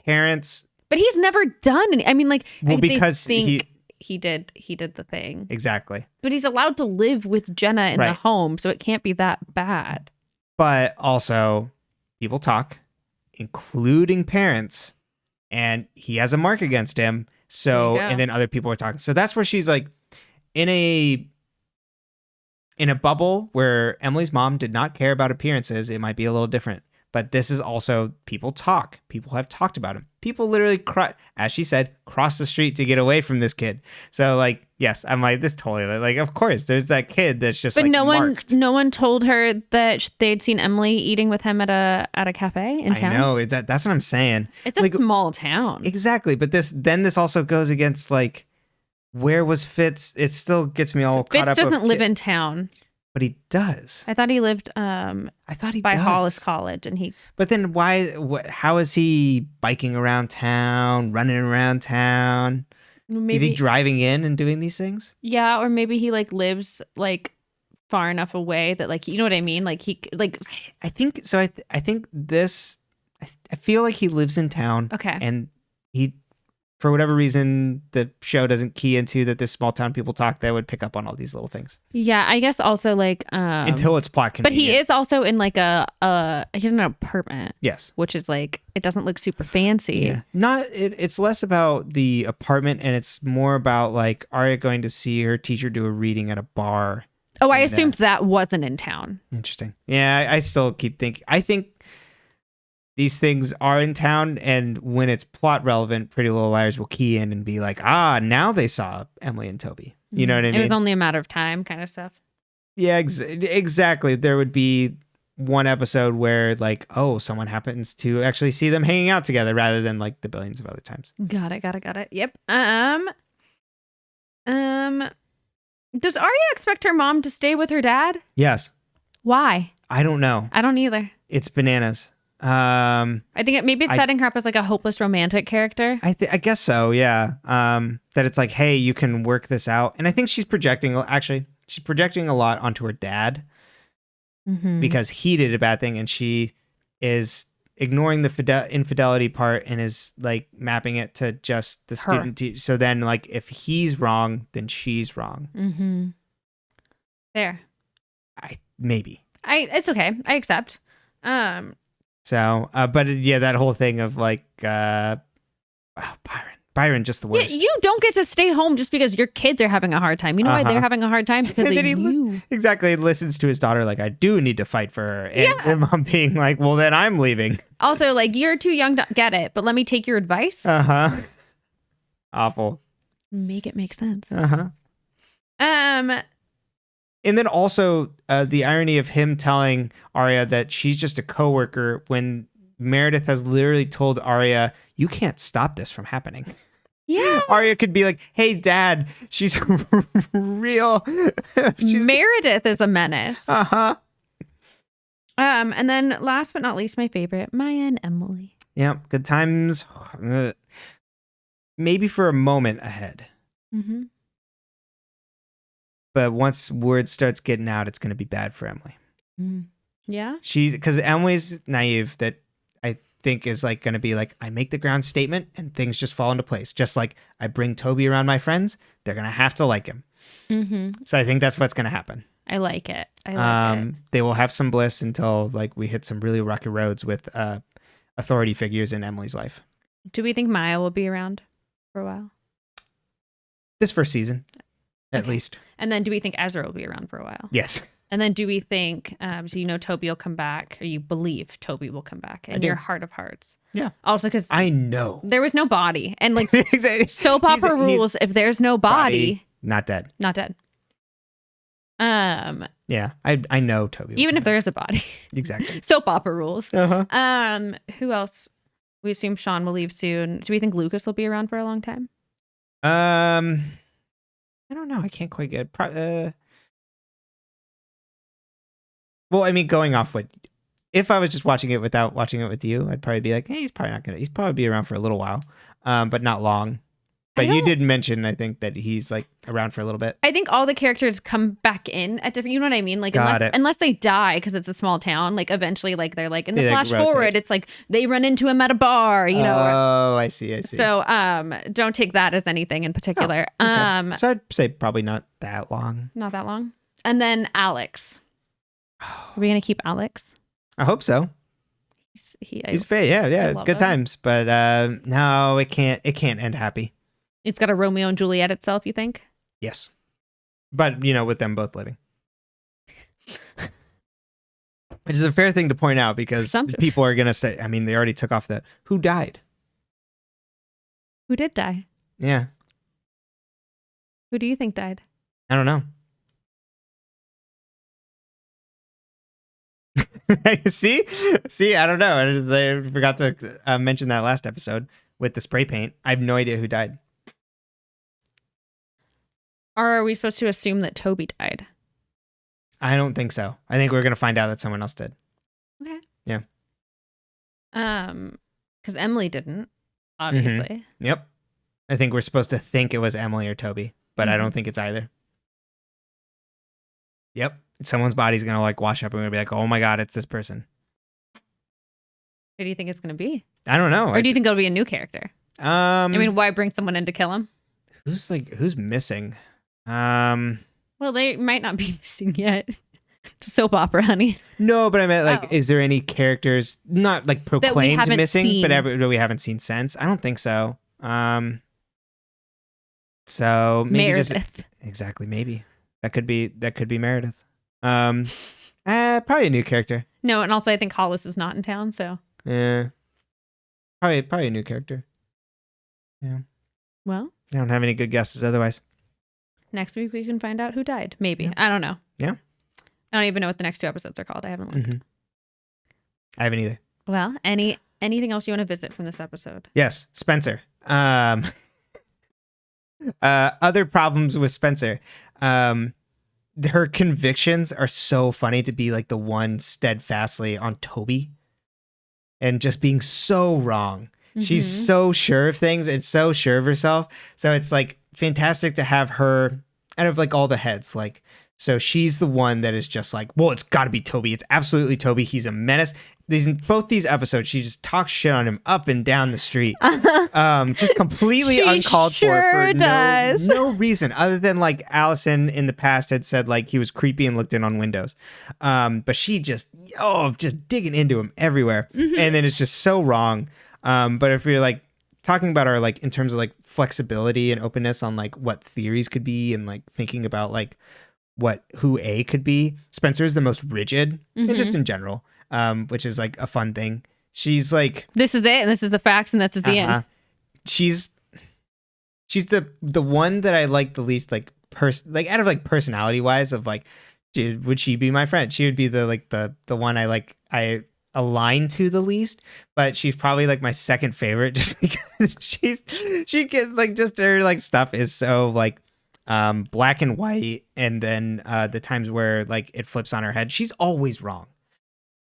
parents. But he's never done any. I mean, like, Well, because think he did the thing. Exactly. But he's allowed to live with Jenna in the home, so it can't be that bad. But also, people talk, including parents, and he has a mark against him. So, and then other people are talking. So that's where she's like in a bubble where Emily's mom did not care about appearances. It might be a little different. But this is also, people talk. People have talked about him. People literally, as she said, cross the street to get away from this kid. So, like, yes, I'm like, this totally, like, of course, there's that kid that's just, but like, marked. No one told her that they'd seen Emily eating with him at a cafe in town. I know, that's what I'm saying. It's a small town. Exactly, but this also goes against, like, where was Fitz? It still gets me all caught up. Fitz doesn't live in town. But he does. I thought he lived by Hollis College, and he. But then how is he biking around town, running around town? Maybe, is he driving in and doing these things? Yeah, or maybe he like lives like far enough away that, like, you know what I mean? Like, he like. I think so. I think this. I feel like he lives in town. Okay. And he, for whatever reason, the show doesn't key into that this small town people talk, that would pick up on all these little things. Yeah, I guess also like until it's plot convenient. But he is also in like he's in an apartment. Yes. Which is like, it doesn't look super fancy. Yeah. It's less about the apartment, and it's more about like Aria going to see her teacher do a reading at a bar. Oh, I assumed that wasn't in town. Interesting. Yeah, I still keep thinking. I think these things are in town, and when it's plot relevant, Pretty Little Liars will key in and be like, now they saw Emily and Toby. You know what I mean? It was only a matter of time kind of stuff. Yeah, exactly. There would be one episode where, like, someone happens to actually see them hanging out together rather than like the billions of other times. Got it. Yep. Does Aria expect her mom to stay with her dad? Yes. Why? I don't know. I don't either. It's bananas. I think maybe it's setting her up as like a hopeless romantic character. I guess so, yeah. That it's like, hey, you can work this out. And I think she's projecting a lot onto her dad because he did a bad thing, and she is ignoring the infidelity part and is like mapping it to just the student. So then, like, if he's wrong, then she's wrong. Mm-hmm. Fair. Maybe. It's okay. I accept. So, but yeah, that whole thing of like, Byron, just the worst. Yeah, you don't get to stay home just because your kids are having a hard time. You know why they're having a hard time? Because of you. Exactly. He listens to his daughter like, I do need to fight for her. And mom being like, well, then I'm leaving. Also, like, you're too young to get it, but let me take your advice. Awful. Make it make sense. And then also the irony of him telling Aria that she's just a coworker when Meredith has literally told Aria, you can't stop this from happening. Yeah. Aria could be like, hey, Dad, she's real. Meredith is a menace. And then last but not least, my favorite, Maya and Emily. Yeah, good times. Maybe for a moment ahead. Mm-hmm. But once word starts getting out, it's going to be bad for Emily. Yeah. Because Emily's naive, that I think is like going to be like, I make the ground statement and things just fall into place. Just like I bring Toby around my friends, they're going to have to like him. So I think that's what's going to happen. I like it. It. They will have some bliss until like we hit some really rocky roads with authority figures in Emily's life. Do we think Maya will be around for a while? This first season, at least. And then do we think Ezra will be around for a while? Yes. And then do we think, so you know Toby will come back, or you believe Toby will come back in your heart of hearts? Yeah. Also because I know. There was no body. And like soap opera rules, if there's no body. Not dead. Not dead. Yeah, I know Toby. Even if there is a body. Exactly. Soap opera rules. Who else? We assume Sean will leave soon. Do we think Lucas will be around for a long time? I don't know. I can't quite get it. Well, I mean, going off what, if I was just watching it without watching it with you, I'd probably be like, hey, he's probably be around for a little while, but not long. But you did mention, I think, that he's like around for a little bit. I think all the characters come back in at different, you know what I mean? Like unless they die because it's a small town, like eventually like they're like in the flash forward, it's like they run into him at a bar, you know. Oh, I see. So don't take that as anything in particular. Oh, okay. So I'd say probably not that long. Not that long. And then Alex. Are we gonna keep Alex? I hope so. He's fair. Yeah. It's good times, but no, it can't end happy. It's got a Romeo and Juliet itself, you think? Yes. But, you know, with them both living. Which is a fair thing to point out because people are going to say, I mean, they already took off who died? Who did die? Yeah. Who do you think died? I don't know. See, I don't know. I forgot to mention that last episode with the spray paint. I have no idea who died. Or are we supposed to assume that Toby died? I don't think so. I think we're going to find out that someone else did. Okay. Yeah. Because Emily didn't, obviously. Mm-hmm. Yep. I think we're supposed to think it was Emily or Toby, but I don't think it's either. Yep. Someone's body's going to like wash up and we're going to be like, oh my God, it's this person. Who do you think it's going to be? I don't know. Or do you think it'll be a new character? I mean, why bring someone in to kill him? Who's missing? Well, they might not be missing yet. It's a soap opera, honey. No, but I meant like, is there any characters not like proclaimed missing, but we haven't seen since? I don't think so. So maybe Meredith. Exactly, maybe that could be Meredith. Probably a new character. No, and also I think Hollis is not in town, so yeah, probably a new character. Yeah. Well, I don't have any good guesses otherwise. Next week we can find out who died. Maybe. Yeah. I don't know. Yeah. I don't even know what the next 2 episodes are called. I haven't looked. Mm-hmm. I haven't either. Well, anything else you want to visit from this episode? Yes, Spencer. Other problems with Spencer. Her convictions are so funny to be like the one steadfastly on Toby and just being so wrong. Mm-hmm. She's so sure of things and so sure of herself. So it's like fantastic to have her out of like all the heads. Like, so she's the one that is just like, well, it's got to be Toby. It's absolutely Toby. He's a menace. Both these episodes, she just talks shit on him up and down the street. Just completely uncalled for no reason other than like Allison in the past had said like he was creepy and looked in on windows. But she just digging into him everywhere. Mm-hmm. And then it's just so wrong. But if you're like talking about our like in terms of like flexibility and openness on like what theories could be and like thinking about like who A could be, Spencer is the most rigid and just in general. Which is like a fun thing. She's like, this is it, and this is the facts, and this is the end. She's the one that I like the least, like out of like personality wise of like, would she be my friend? She would be the one I align to the least, but she's probably like my second favorite just because she gets like just her like stuff is so like black and white, and then the times where like it flips on her head, she's always wrong.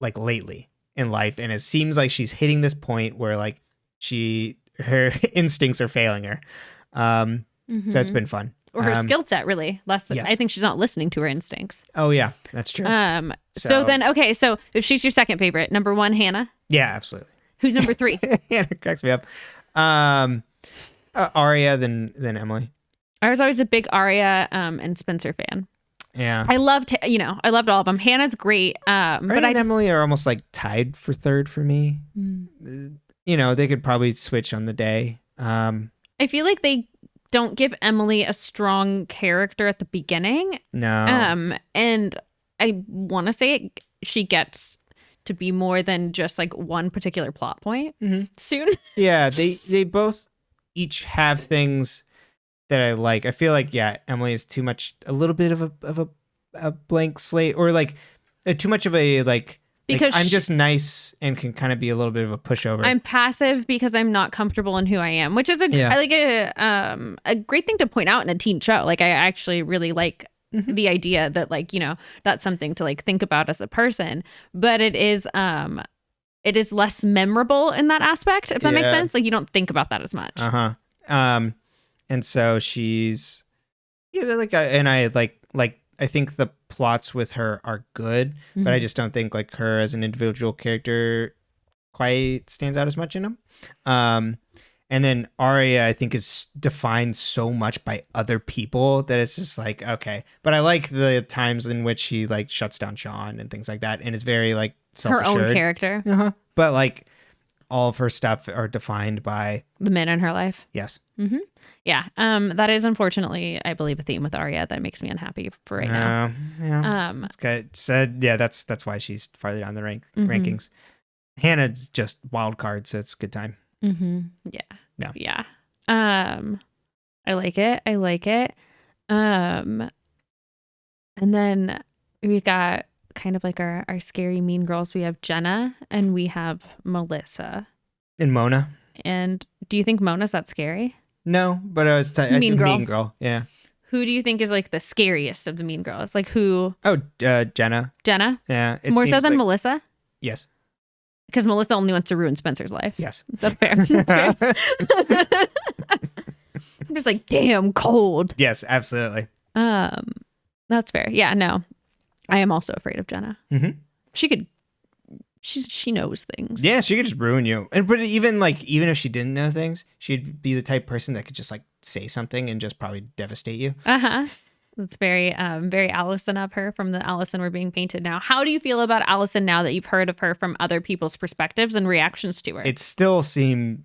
Like lately in life, and it seems like she's hitting this point where like her instincts are failing her. So it's been fun. Or her skill set, really. Yes. I think she's not listening to her instincts. Oh yeah, that's true. So then, okay, so if she's your second favorite, number 1, Hannah. Yeah, absolutely. Who's number 3? Hannah cracks me up. Aria, then Emily. I was always a big Aria and Spencer fan. Yeah, I loved all of them. Hannah's great, but Emily are almost like tied for third for me. You know, they could probably switch on the day. I feel like they don't give Emily a strong character at the beginning. No, and I want to say she gets to be more than just like one particular plot point soon. Yeah, they both each have things that I like. I feel like Emily is too much, a little bit of a blank slate, or like too much of a like. Because I'm just nice and can kind of be a little bit of a pushover. I'm passive because I'm not comfortable in who I am, which is a great thing to point out in a teen show. Like I actually really like the idea that like, you know, that's something to like think about as a person, but it is less memorable in that aspect, if that makes sense. Like you don't think about that as much. and so she's like and I like I think the plots with her are good, but I just don't think like her as an individual character quite stands out as much in them. And then Aria, I think, is defined so much by other people that it's just like, okay. But I like the times in which she like shuts down Sean and things like that, and is very like self-assured. Her own character. But like all of her stuff are defined by the men in her life. Yes. Yeah. That is unfortunately, I believe, a theme with Aria that makes me unhappy for right now. Yeah. That's good. So yeah, that's why she's farther down the rankings. Hannah's just wild card, so it's a good time. Yeah. No. Yeah. I like it. And then we got kind of like our scary mean girls. We have Jenna and we have Melissa. And Mona. And do you think Mona's that scary? No, but I was Mean Girl. Mean Girl. Yeah. Who do you think is like the scariest of the mean girls? Like who? Oh, Jenna. Jenna? Yeah. More so than Melissa? Yes. Because Melissa only wants to ruin Spencer's life. Yes. That's fair. I'm just like, damn, cold. Yes, absolutely. That's fair. Yeah, no. I am also afraid of Jenna. She knows things. Yeah, she could just ruin you. But even if she didn't know things, she'd be the type of person that could just like say something and just probably devastate you. That's very Allison of her, from the Allison we're being painted now. How do you feel about Allison now that you've heard of her from other people's perspectives and reactions to her? It still seemed,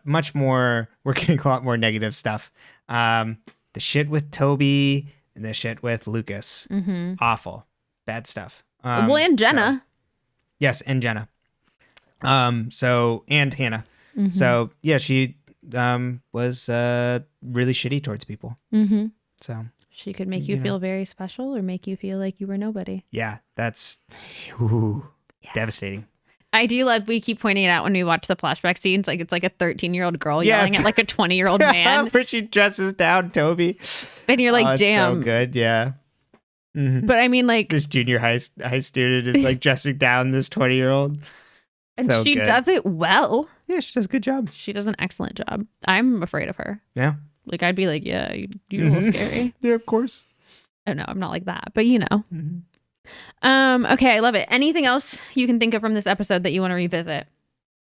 much more, we're getting a lot more negative stuff. The shit with Toby and the shit with Lucas. Awful. Bad stuff. And Jenna. Yes, and Jenna. And Hannah. So, yeah, she was really shitty towards people. So... She could make you feel very special or make you feel like you were nobody. Yeah, that's devastating. I do love, we keep pointing it out when we watch the flashback scenes, like it's like a 13-year-old girl yelling at like a 20-year-old man. Where she dresses down Toby. And you're like, damn. So good, yeah. But I mean, like... This junior high student is like dressing down this 20-year-old. And so she does it well. Yeah, she does a good job. She does an excellent job. I'm afraid of her. Yeah. Like, I'd be like, yeah, you're a little scary. Yeah, of course. Oh, no, I'm not like that. But, you know. Okay, I love it. Anything else you can think of from this episode that you want to revisit?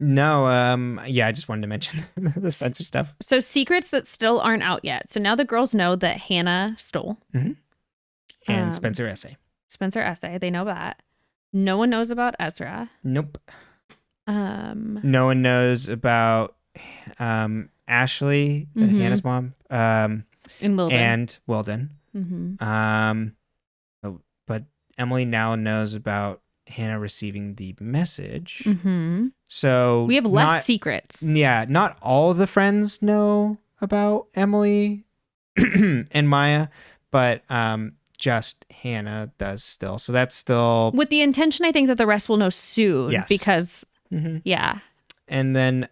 No, I just wanted to mention the Spencer stuff. So, secrets that still aren't out yet. So, now the girls know that Hannah stole. And Spencer essay. They know that. No one knows about Ezra. Nope. No one knows about... Ashley, Hannah's mom, and Wilden. But Emily now knows about Hannah receiving the message. So we have less secrets. Yeah, not all the friends know about Emily and Maya, but just Hannah does still. So that's still with the intention, I think, that the rest will know soon. Yes. Because yeah. And then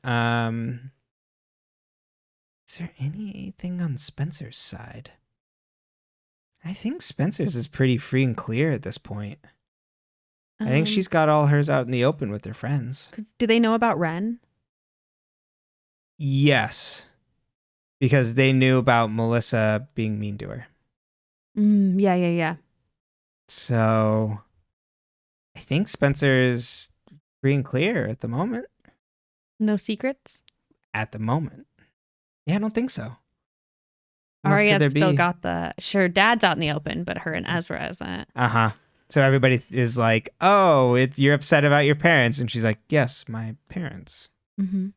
is there anything on Spencer's side? I think Spencer's is pretty free and clear at this point. I think she's got all hers out in the open with her friends. Do they know about Ren? Yes. Because they knew about Melissa being mean to her. Yeah. So I think Spencer's free and clear at the moment. No secrets? At the moment. Yeah, I don't think so. Aria's still got her dad's out in the open, but her and Ezra isn't. So everybody is like, oh, you're upset about your parents. And she's like, yes, my parents.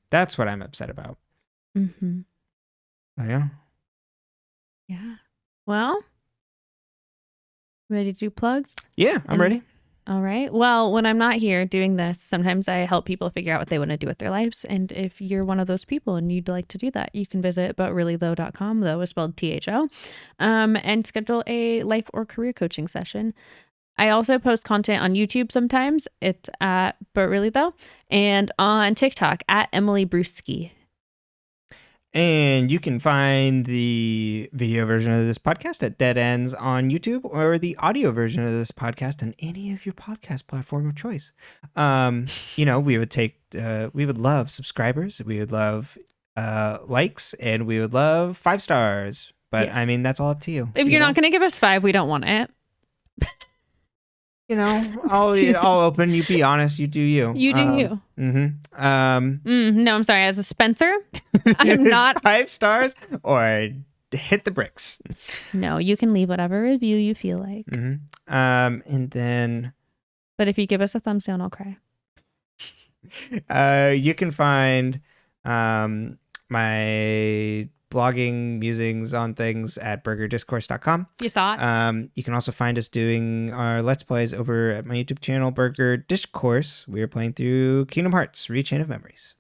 That's what I'm upset about. Oh, yeah. Yeah. Well, ready to do plugs? Yeah, I'm ready. All right. Well, when I'm not here doing this, sometimes I help people figure out what they want to do with their lives. And if you're one of those people and you'd like to do that, you can visit butreallythough.com, though is spelled THO, and schedule a life or career coaching session. I also post content on YouTube sometimes. It's at But Really Though, and on TikTok at Emily Brewski. And you can find the video version of this podcast at Dead Ends on YouTube, or the audio version of this podcast on any of your podcast platform of choice. We would love subscribers. We would love likes, and we would love 5 stars. But Yes. I mean, that's all up to you. If you're not going to give us 5, we don't want it. You know, I'll open. You be honest. You do you. You do you. No, I'm sorry. As a Spencer, I'm not. 5 stars or hit the bricks. No, you can leave whatever review you feel like. And then. But if you give us a thumbs down, I'll cry. You can find my blogging musings on things at burgerdiscourse.com. Your thoughts? You can also find us doing our Let's Plays over at my YouTube channel, Burger Discourse. We are playing through Kingdom Hearts, Rechain of Memories.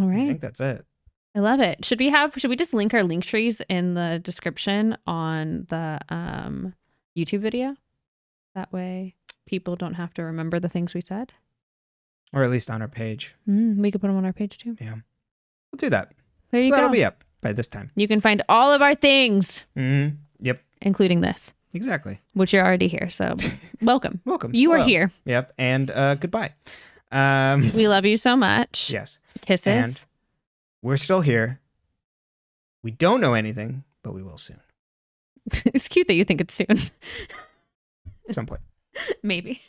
All right. I think that's it. I love it. Should we just link our link trees in the description on the YouTube video? That way people don't have to remember the things we said. Or at least on our page. We could put them on our page too. Yeah. We'll do that. There you go. That'll be up by this time. You can find all of our things. Yep. Including this. Exactly. Which you're already here. So welcome. Welcome. You are here. Yep. And goodbye. We love you so much. Yes. Kisses. And we're still here. We don't know anything, but we will soon. It's cute that you think it's soon. At some point. Maybe.